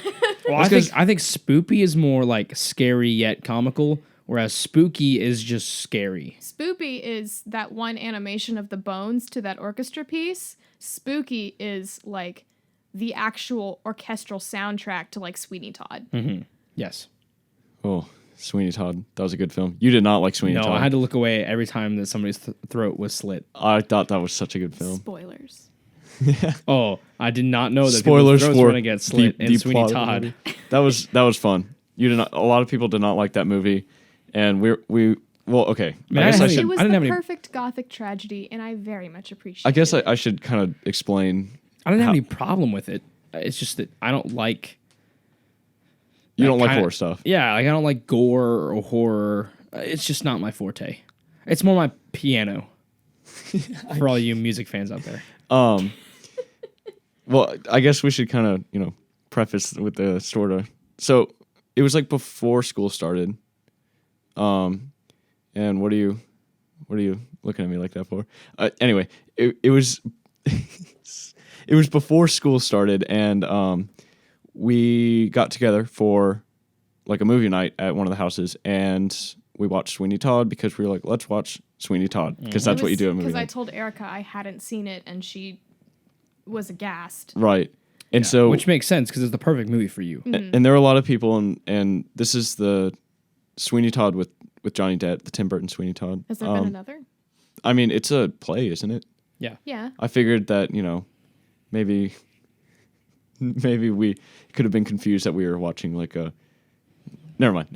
Well, I think spoopy is more like scary yet comical, whereas spooky is just scary. Spoopy is that one animation of the bones to that orchestra piece. Spooky is like the actual orchestral soundtrack to like Sweeney Todd. Yes. Oh, Sweeney Todd. That was a good film. You did not like Sweeney No, Todd. I had to look away every time that somebody's throat was slit. I thought that was such a good film. Spoilers. Oh, I did not know that Spoilers people's throats for were going to get slit in Sweeney plot of the Todd. movie. That was fun. You did not. A lot of people did not like that movie, and well, okay. Man, I guess I I didn't- should. It was I didn't the have any- perfect gothic tragedy, and I very much appreciate I guess it. I should kind of explain. I didn't have any problem with it. It's just that I don't like. You don't like kinda- horror stuff. Yeah, like I don't like gore or horror. It's just not my forte. It's more my piano. For all you music fans out there. Well, I guess we should kind of preface with the sort of. So it was like before school started. And what are you looking at me like that for? Anyway, it was it was before school started, and we got together for like a movie night at one of the houses, and we watched Sweeney Todd because we were like, let's watch Sweeney Todd because that's what you do at movie Because I night. told Erica I hadn't seen it, and she was aghast. Right. And so Which makes sense because it's the perfect movie for you. and there were a lot of people, and this is the Sweeney Todd with Johnny Depp, the Tim Burton Sweeney Todd. Has there been another? I mean, it's a play, isn't it? Yeah. I figured that maybe we could have been confused that we were watching like a. Never mind.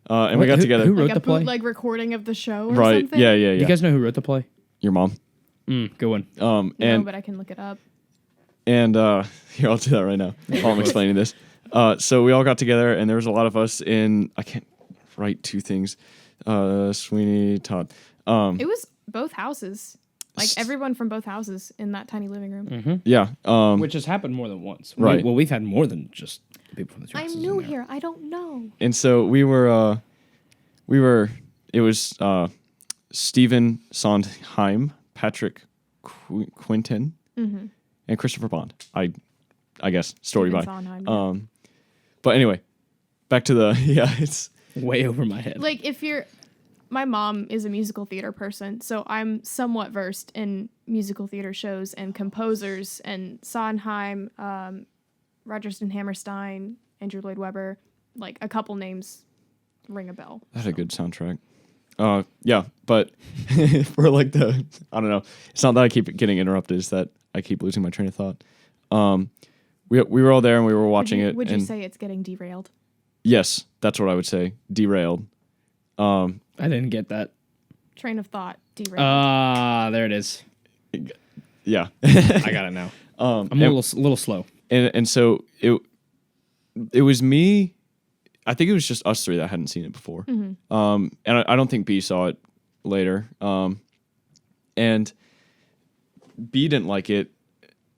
And we got together. Who wrote Like the a play? bootleg recording of the show or Right? something? Yeah. You guys know who wrote the play? Your mom. Good one. No, And but I can look it up. And here, I'll do that right now while I'm explaining this. So we all got together, and there was a lot of us in. I can't write two things. Sweeney Todd. It was both houses. Like everyone from both houses in that tiny living room. Yeah. Which has happened more than once. Right. We've had more than just the people from the two I'm houses in new there. here. I don't know. And so we were. It was Stephen Sondheim, Patrick Quinton, and Christopher Bond. I guess story Stephen by. Sondheim, yeah. But anyway, back to the it's. Way over my head. Like if you're my mom is a musical theater person, so I'm somewhat versed in musical theater shows and composers and Sondheim, Rodgers and Hammerstein, Andrew Lloyd Webber. Like a couple names ring a bell. That's a good soundtrack. Yeah, but for like I don't know. It's not that I keep getting interrupted. It's that I keep losing my train of thought. We were all there and we were watching it. Would you say it's getting derailed? Yes, that's what I would say. Derailed. I didn't get that. Train of thought derailed. There it is. Yeah. I got it now. I'm a little slow. And so it was me. I think it was just us three that hadn't seen it before. And I don't think B saw it later. And B didn't like it,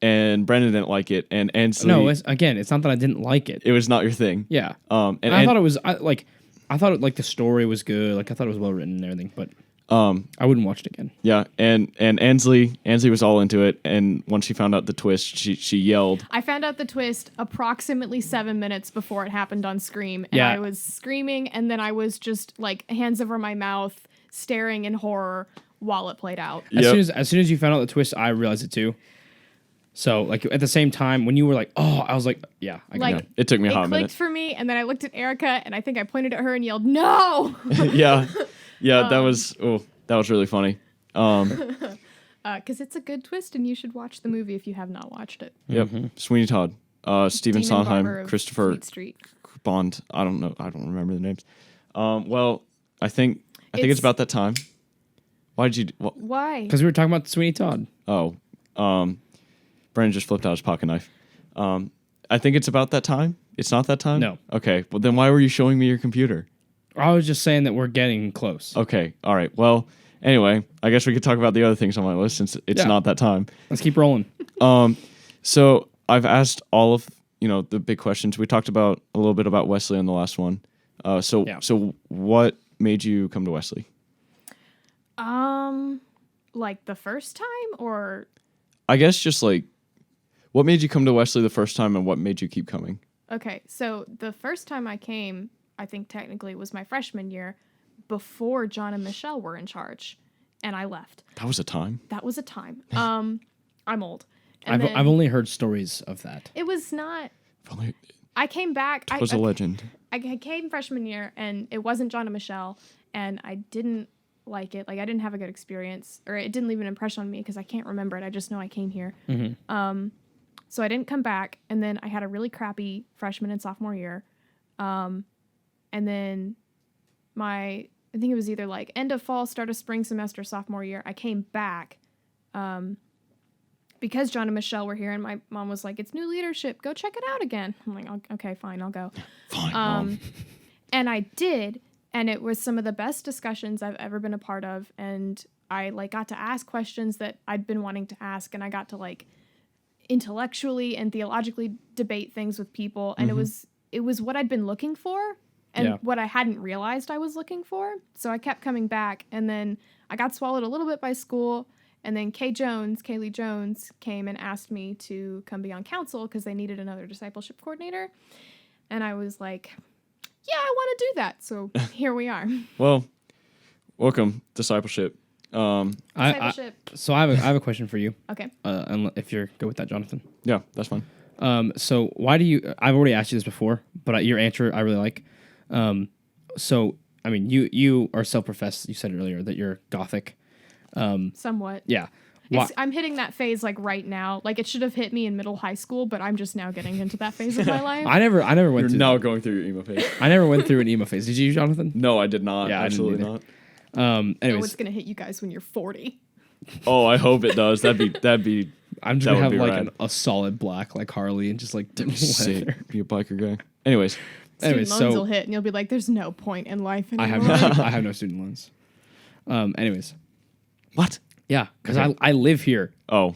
and Brendan didn't like it, and Ansley. No, it's not that I didn't like it. It was not your thing. Yeah. And I thought it was I thought like the story was good. Like I thought it was well written and everything, but I wouldn't watch it again. Yeah, and Ansley was all into it, and once she found out the twist, she yelled. I found out the twist approximately 7 minutes before it happened on Scream, and I was screaming, and then I was just like hands over my mouth, staring in horror while it played out. As soon as you found out the twist, I realized it too. So like at the same time, when you were like, "Oh," I was like, "Yeah, I got it." It took me a It hot clicked minute. for me, and then I looked at Erica, and I think I pointed at her and yelled, "No!" Yeah, that was really funny. Because it's a good twist, and you should watch the movie if you have not watched it. Yep, Sweeney Todd, Stephen Demon Barber Sondheim, of Christopher Fleet Street. Bond. I don't know. I don't remember the names. Well, I think it's about that time. Why did you? Why? Because we were talking about Sweeney Todd. Oh, Brandon just flipped out his pocket knife. I think it's about that time. It's not that time? No. Okay. Well, then why were you showing me your computer? I was just saying that we're getting close. Okay. All right. Well, anyway, I guess we could talk about the other things on my list since it's not that time. Let's keep rolling. So I've asked all of, the big questions. We talked about a little bit about Wesley on the last one. So what made you come to Wesley? Like the first time, or I guess just like, what made you come to Wesley the first time and what made you keep coming? okay, so the first time I came, I think technically was my freshman year, before John and Michelle were in charge, and I left. That was a time. That was a time. I'm old. And I've only heard stories of that. It was not. It I came back. was a legend. I came freshman year, and it wasn't John and Michelle, and I didn't like it. Like, I didn't have a good experience, or it didn't leave an impression on me because I can't remember it. I just know I came here. So I didn't come back, and then I had a really crappy freshman and sophomore year. And then I think it was either like end of fall, start of spring semester, sophomore year, I came back because John and Michelle were here, and my mom was like, "It's new leadership. Go check it out again." I'm like, "Okay, fine, I'll go." Fine, Mom. And I did, and it was some of the best discussions I've ever been a part of, and I got to ask questions that I'd been wanting to ask, and I got to intellectually and theologically debate things with people, and it was what I'd been looking for. And what I hadn't realized I was looking for. So I kept coming back. And then I got swallowed a little bit by school. And then Kaylee Jones came and asked me to come be on council because they needed another discipleship coordinator. And I was like, yeah, I want to do that. So here we are. Well, welcome, discipleship. Discipleship. So I have a question for you. Okay. If you're good with that, Jonathan. Yeah, that's fine. So why do you? I've already asked you this before, but your answer I really like. So I mean, you are self-professed. You said earlier that you're Gothic. Somewhat. Yeah. I'm hitting that phase right now. It should have hit me in middle high school, but I'm just now getting into that phase of my life. I never went You're through. now going through your emo phase. I never went through an emo phase. Did you, Jonathan? No, I did not. Yeah, absolutely I didn't not. Anyways, What's gonna hit you guys when you're 40? Oh, I hope it does. That'd be. I'm just that gonna would have be rad. a solid black like Harley and just Sick. Be a biker guy. Anyways, Student loans will hit, and you'll be like, "There's no point in life I anymore." have no student loans. Anyways, what? yeah, because Okay. I live here Oh,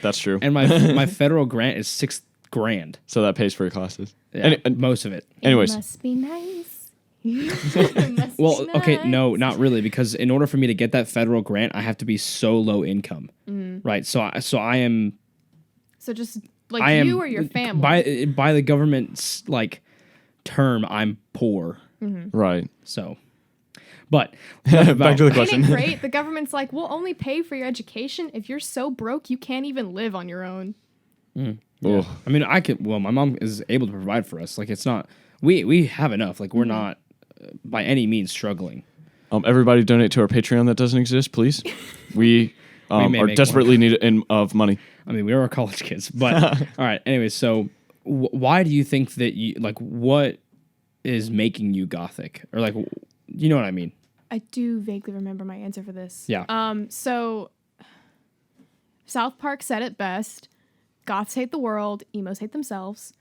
that's true. and my federal grant is $6,000. So that pays for your classes. Yeah, most of it. Anyways, It must be nice. It must Well, be okay, nice. no, not really, because in order for me to get that federal grant, I have to be so low income, right? So I am. So just I am you or your family. by the government's term, I'm poor. right. So, But Back to the Ain't question. it great? The government's like, we'll only pay for your education if you're so broke you can't even live on your own. Oh. I mean, my mom is able to provide for us. Like, it's not, we have enough. Like, we're not by any means struggling. Everybody donate to our Patreon that doesn't exist, please. We may are make desperately needed of money. I mean, we are college kids, but all right. Anyways, so why do you think that what is making you Gothic, or like, you know what I mean? I do vaguely remember my answer for this. Yeah. So South Park said it best. Goths hate the world, emos hate themselves.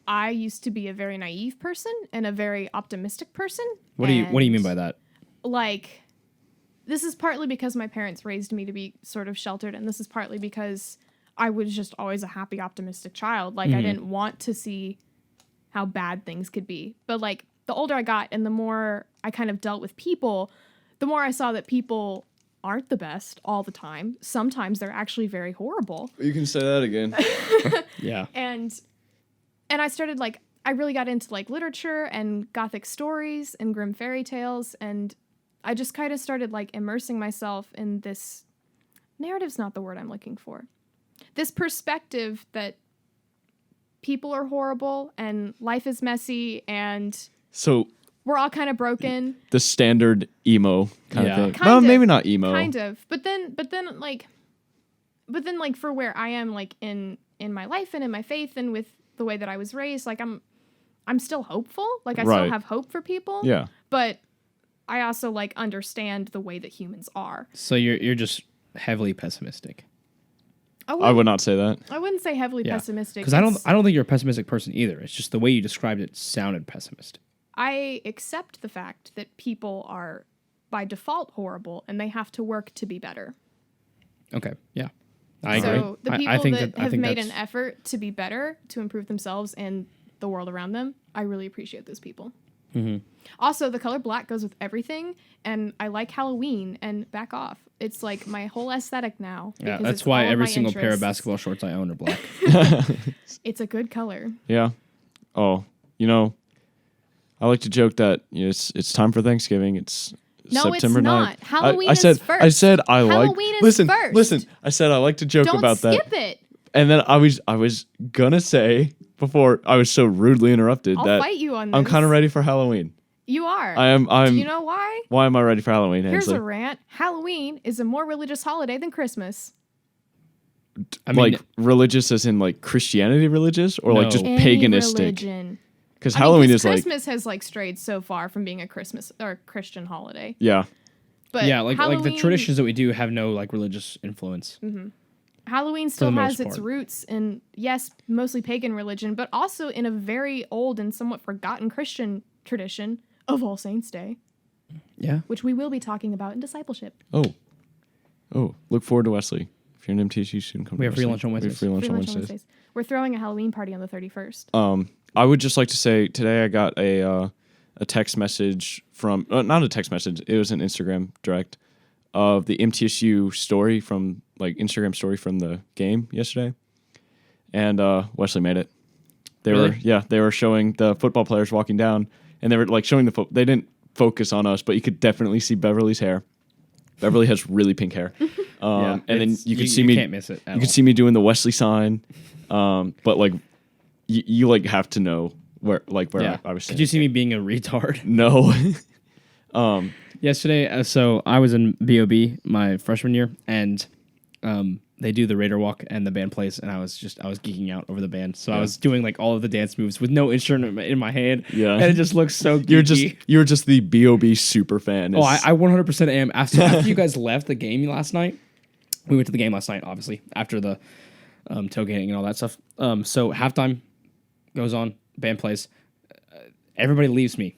I used to be a very naive person and a very optimistic person. What do you mean by that? Like, this is partly because my parents raised me to be sort of sheltered, and this is partly because I was just always a happy, optimistic child. Like, I didn't want to see how bad things could be. But, like, the older I got and the more I kind of dealt with people, the more I saw that people aren't the best all the time. Sometimes they're actually very horrible. You can say that again. Yeah. And I started, like, I really got into, like, literature and Gothic stories and grim fairy tales, and I just kind of started, like, immersing myself in this, narrative's not the word I'm looking for, this perspective that people are horrible and life is messy and So we're all kind of broken. the standard emo kind Yeah. of thing. Kind Well, of, maybe not emo. Kind of. But then for where I am, like, in my life and in my faith and with the way that I was raised, like, I'm still hopeful. Like, I still Right. have hope for people. Yeah. But I also, like, understand the way that humans are. So you're just heavily pessimistic. I would not say that. I wouldn't say heavily Yeah. pessimistic. Because I don't think you're a pessimistic person either. It's just the way you described it sounded pessimistic. I accept the fact that people are by default horrible and they have to work to be better. Okay. Yeah. I agree. So the people I think that I have think made an that's- effort to be better, to improve themselves and the world around them, I really appreciate those people. Mm-hmm. Also, the color black goes with everything, and I like Halloween, and back off. It's like my whole aesthetic now. Yeah, because that's it's why all of every my single pair of interests. basketball shorts I own are black. It's a good color. Yeah. Oh, I like to joke that it's time for Thanksgiving. It's No, September it's not. 9th. Halloween I said, is first. I said I like. Halloween is listen, first. listen. I said I like to joke Don't about skip that. it. And then I was gonna say before I was so rudely interrupted I'll that fight you on this. I'm kind of ready for Halloween. You are. I'm. Do you know why? Why am I ready for Halloween, Here's Ansley? a rant. Halloween is a more religious holiday than Christmas. I mean, like religious as in like Christianity religious or like No. just Any paganistic? religion. Because I mean, Halloween 'cause is like Christmas has like strayed so far from being a Christmas or Christian holiday. yeah. But yeah, like the Halloween- traditions that we do have no like religious influence. Halloween still the has most its part. roots in, yes, mostly pagan religion, but also in a very old and somewhat forgotten Christian tradition of All Saints Day, Yeah. which we will be talking about in discipleship. Oh, look forward to Wesley. If you're an MTSU student, come. We to have free Wesley. lunch on We have Wednesdays. free lunch Free on lunch on Wednesdays. Wednesdays. We're throwing a Halloween party on the 31st. I would just like to say today I got a text message from not a text message. It was an Instagram direct of the MTSU story from like Instagram story from the game yesterday, and Wesley made it. Really? They were showing the football players walking down, and they were like showing they didn't focus on us, but you could definitely see Beverly's hair. Beverly has really pink hair, and then it's- you could see me. can't miss it. You could see me doing the Wesley sign, but like you like have to know where Yeah. I was. Could you see me being a retard? No. Yesterday, so I was in BOB my freshman year, and they do the Raider walk and the band plays, and I was geeking out over the band. So I was doing like all of the dance moves with no instrument in my hand. Yeah. And it just looks so geeky. You're just the BOB super fan. Oh, I 100% am. After you guys left the game last night, we went to the game last night, obviously, after the tailgating and all that stuff. So halftime goes on, band plays. Everybody leaves me.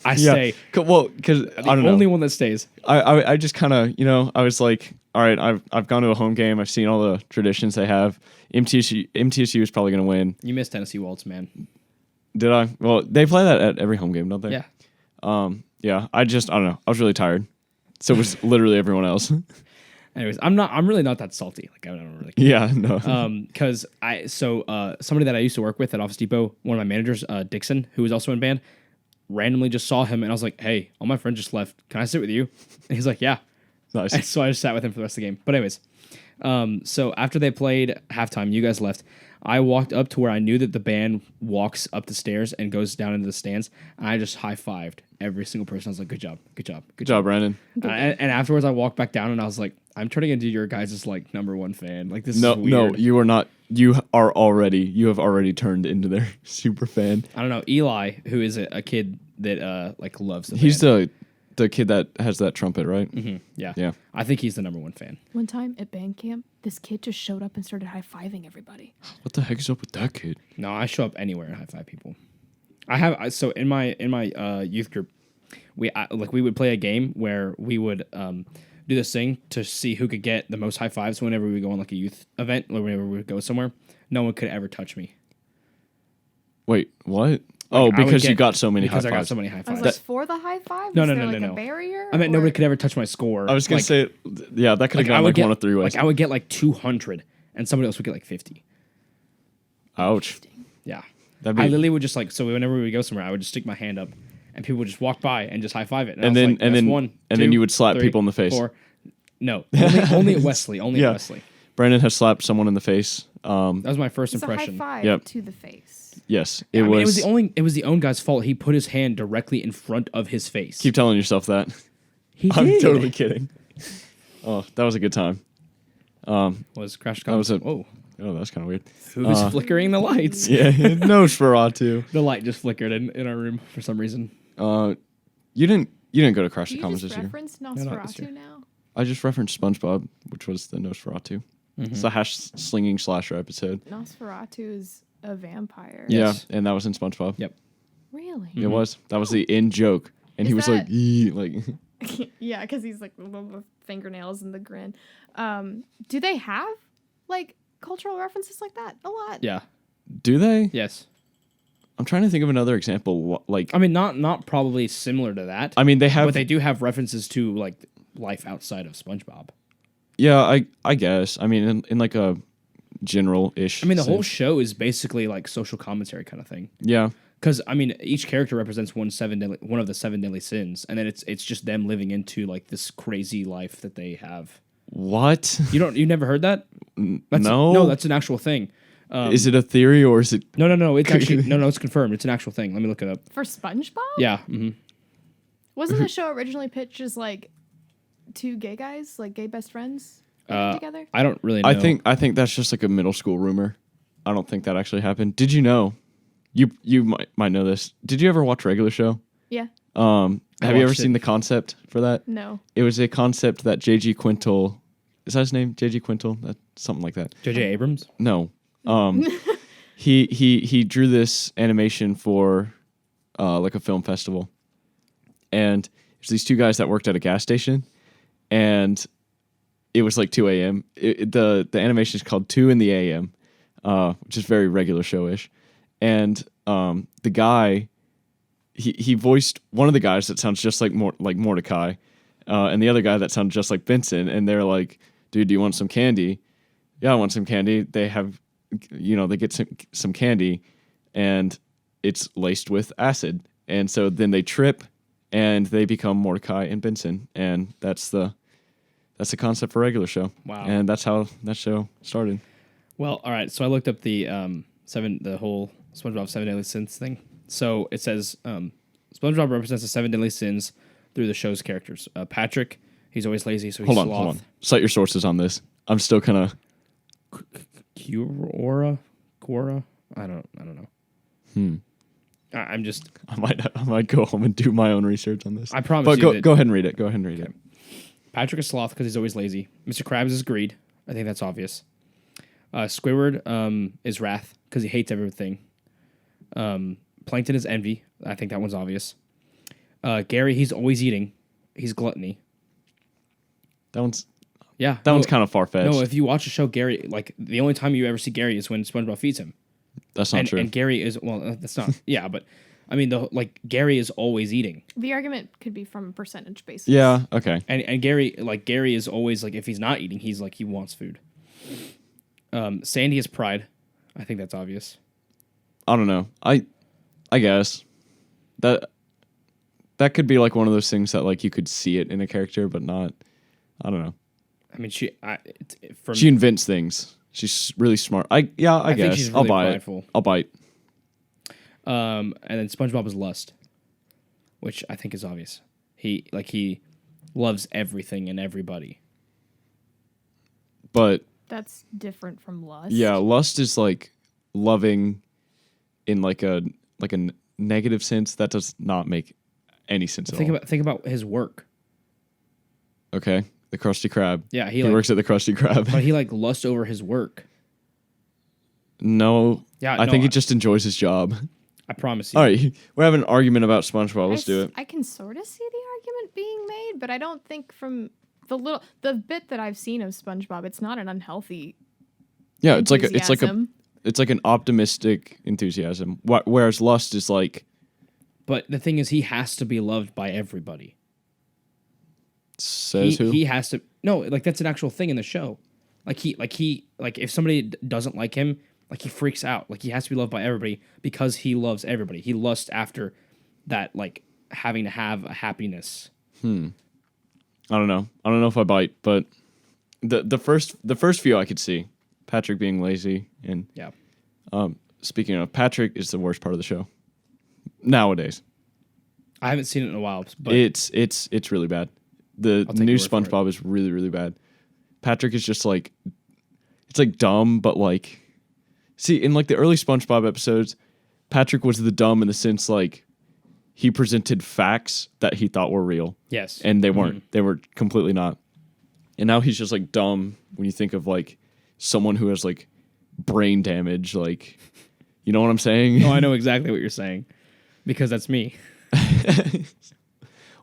I stay. Well, because I The don't only know. one that stays. I just kind of I was like, all right, I've gone to a home game. I've seen all the traditions they have. MTSU is probably gonna win. You missed Tennessee Waltz, man. Did I? Well, they play that at every home game, don't they? Yeah. Yeah. I don't know. I was really tired. So was literally everyone else. Anyways, I'm really not that salty. Like I don't really. Yeah. No. Because somebody that I used to work with at Office Depot, one of my managers, Dixon, who was also in band, randomly just saw him, and I was like, "Hey, all my friends just left. Can I sit with you?" And he's like, "Yeah." Nice. And so I just sat with him for the rest of the game. But anyways, so after they played halftime, you guys left. I walked up to where I knew that the band walks up the stairs and goes down into the stands. And I just high-fived every single person. I was like, good job, good job, Good job, Brandon. And afterwards, I walked back down and I was like, I'm turning into your guys' like #1 fan. Like this No, is weird. no, you are not. You have already turned into their super fan. I don't know. Eli, who is a kid that like loves the He's band. the kid that has that trumpet, right? Yeah. Yeah. I think he's the #1 fan. One time at band camp, this kid just showed up and started high-fiving everybody. What the heck is up with that kid? No, I show up anywhere and high five people. I have so in my youth group, we would play a game where we would do this thing to see who could get the most high fives whenever we go on like a youth event or whenever we would go somewhere. No one could ever touch me. Wait, what? I would because you get- got so many high because I got fives. so many high I was fives. like, for the high five? No, Was no, there no, like no, a no. barrier? I mean, or- nobody could ever touch my score. I was gonna Like- say, yeah, that could have I gone would like get one of three ways. Like I would get like 200, and somebody else would get like 50. Ouch. Yeah, That'd I be, literally would just like so whenever we would go somewhere, I would just stick my hand up, and people would just walk by and just high five it. And I was then- like, and that's then- one, and then two, you would slap three, people in the face. 4. No, only at Wesley. Only Yeah. at Wesley. Brandon has slapped someone in the face. That was my first It's a high impression. five Yep. to the face. Yes, I mean, it was the own guy's fault. He put his hand directly in front of his face. Keep telling yourself that. He I'm did. totally kidding. Oh, that was a good time. Was Crash That was Combs. Oh, Oh, that's kind of weird. who's flickering the lights? Yeah, Nosferatu. The light just flickered in our room for some reason. You didn't go to Crash Do the you Commons just this year. reference not this year. Nosferatu now? I just referenced SpongeBob, which was the Nosferatu. It's the hash slinging slasher episode. Nosferatu is a vampire. Yes. Yeah, and that was in SpongeBob. Yep. Really? It was. That was the in joke, and Is he was like, that- "Ee," like Yeah, because he's like the fingernails and the grin. Do they have like cultural references like that? A lot. Yeah. do they? Yes. I'm trying to think of another example. Like, I mean, not probably similar to that. I mean, they have. but they do have references to like life outside of SpongeBob. Yeah, I guess. I mean, in like a general-ish. I mean, the whole sense. show is basically like social commentary kind of thing. Yeah. Because I mean, each character represents one of the 7 deadly sins, and then it's just them living into like this crazy life that they have. What? You never heard that? That's No. that's an actual thing. Is it a theory or is it? No. It's actually no. It's confirmed. It's an actual thing. Let me look it up. For SpongeBob? Yeah. Mm-hmm. Wasn't the show originally pitched as like 2 gay guys, like gay best friends getting together? I don't really know. I think that's just like a middle school rumor. I don't think that actually happened. Did you know? You might know this. Did you ever watch Regular Show? Yeah. Have you ever watched it. seen the concept for that? No. It was a concept that J.G. Quintel, is that his name? J.G. Quintel? That something like that. J.J. Abrams. No. He drew this animation for like a film festival. And there's these 2 guys that worked at a gas station, and it was like 2 a.m. The animation is called 2 in the a.m., which is very Regular Show-ish. And the guy, he voiced one of the guys that sounds just like Mordecai, and the other guy that sounds just like Vincent. And they're like, "Dude, do you want some candy?" "Yeah, I want some candy." They have, they get some candy, and it's laced with acid, and so then they trip, and they become Mordecai and Benson, and that's the concept for Regular Show. Wow. And that's how that show started. Well, all right. So I looked up the whole SpongeBob 7 Deadly Sins thing. So it says SpongeBob represents the 7 deadly sins through the show's characters. Patrick, he's always lazy, so he's Hold sloth. on. Cite your sources on this. I'm still kind of. Quora? I don't know. I'm just. I might go home and do my own research on this. I promise But you that- go ahead and read it. Go ahead and read it. Patrick is sloth because he's always lazy. Mr. Krabs is greed. I think that's obvious. Squidward is wrath because he hates everything. Plankton is envy. I think that one's obvious. Gary, he's always eating. He's gluttony. That one's Yeah. kind of far fetched. No, if you watch the show, Gary, like the only time you ever see Gary is when SpongeBob feeds him. That's not true. And Gary is that's not. Yeah, but I mean Gary is always eating. The argument could be from a percentage basis. Yeah. Okay. And Gary is always like if he's not eating, he's like he wants food. Sandy is pride. I think that's obvious. I don't know. I guess that that could be like one of those things that like you could see it in a character, but not. I don't know. I mean, She invents things. She's really smart. I guess think she's really I'll buy prideful. it. I'll bite. And then SpongeBob is lust, which I think is obvious. He loves everything and everybody. But That's different from lust. yeah, lust is like loving in like a negative sense. That does not make any sense at all. Think about his work. Okay, the Krusty Krab. Yeah, He works at the Krusty Krab. but he like lusts over his work. No, Yeah, I think he just enjoys his job. I promise you. All right, we're having an argument about SpongeBob. Let's do it. I can sort of see the argument being made, but I don't think from the bit that I've seen of SpongeBob, it's not an unhealthy. Yeah, it's like enthusiasm. an optimistic enthusiasm. Whereas lust is like But the thing is, he has to be loved by everybody. says who? He has to. No, like that's an actual thing in the show. Like if somebody doesn't like him, like he freaks out. Like he has to be loved by everybody because he loves everybody. He lusts after that, like having to have a happiness. I don't know. I don't know if I bite, but the first few I could see Patrick being lazy and Yeah. speaking of, Patrick is the worst part of the show nowadays. I haven't seen it in a while, but It's really bad. The I'll take new your word for it. SpongeBob is really, really bad. Patrick is just like, it's like dumb, but like, see, in like the early SpongeBob episodes, Patrick was the dumb in the sense like he presented facts that he thought were real. yes, And they weren't. They were completely not. And now he's just like dumb when you think of like someone who has like brain damage, like, you know what I'm saying? No, I know exactly what you're saying because that's me.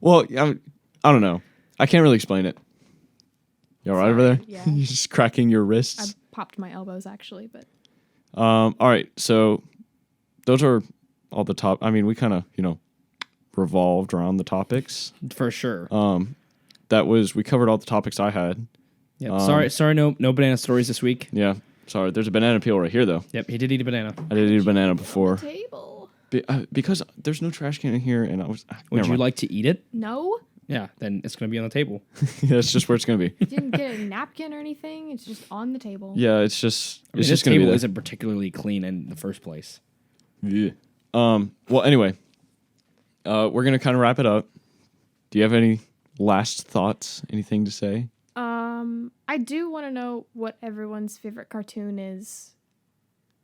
Well, I don't know. I can't really explain it. You all right over there? Yeah. You're just cracking your I wrists. popped my elbows actually, but All right. So those are all the top. I mean, we kind of, revolved around the topics. For sure. We covered all the topics I had. Yep. Sorry, no banana stories this week. Yeah. Sorry. There's a banana peel right here, though. Yep, he did eat a banana. I did eat a banana before. table. Because there's no trash can in here, and I was. Would never you mind. like to eat it? No, Yeah, then it's going to be on the table. That's just where it's gonna be. you didn't get a napkin or anything. It's just on the table. Yeah, it's just. I mean, It's this just gonna be table there. isn't particularly clean in the first place. Yeah. Well, anyway, we're gonna kind of wrap it up. Do you have any last thoughts? Anything to say? I do want to know what everyone's favorite cartoon is.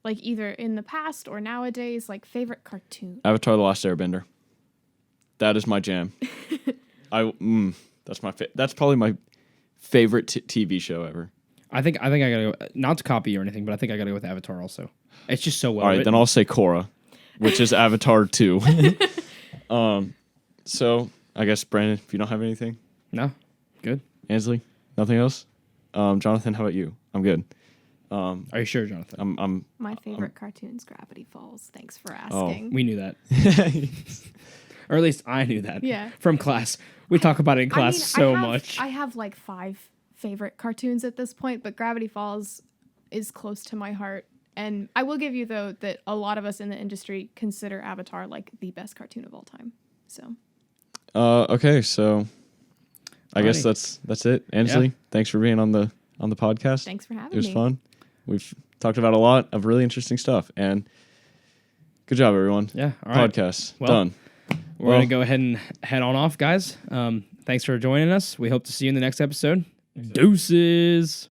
Like either in the past or nowadays, like favorite cartoon. Avatar: The Last Airbender. That is my jam. That's probably my favorite TV show ever. I think I gotta go. Not to copy you or anything, but I think I gotta go with Avatar also. It's just so well. All right, written. then I'll say Korra, which is Avatar 2. So I guess Brandon, if you don't have anything, No, good. Ansley, nothing else. Jonathan, how about you? I'm good. Are you sure, Jonathan? I'm My favorite cartoon's Gravity Falls. Thanks for Oh. asking. We knew that, or at least I knew that. Yeah. From class, we talk about it in class so much. I have like 5 favorite cartoons at this point, but Gravity Falls is close to my heart. And I will give you though that a lot of us in the industry consider Avatar like the best cartoon of all time. So okay, so I guess Alrighty. that's it. Ansley, thanks for being on the podcast. thanks for having It was me. fun. We've talked about a lot of really interesting stuff, and good job, everyone. Yeah. All right. Podcast Well, done. We're gonna go ahead and head on off, guys. Thanks for joining us. We hope to see you in the next episode. Deuces.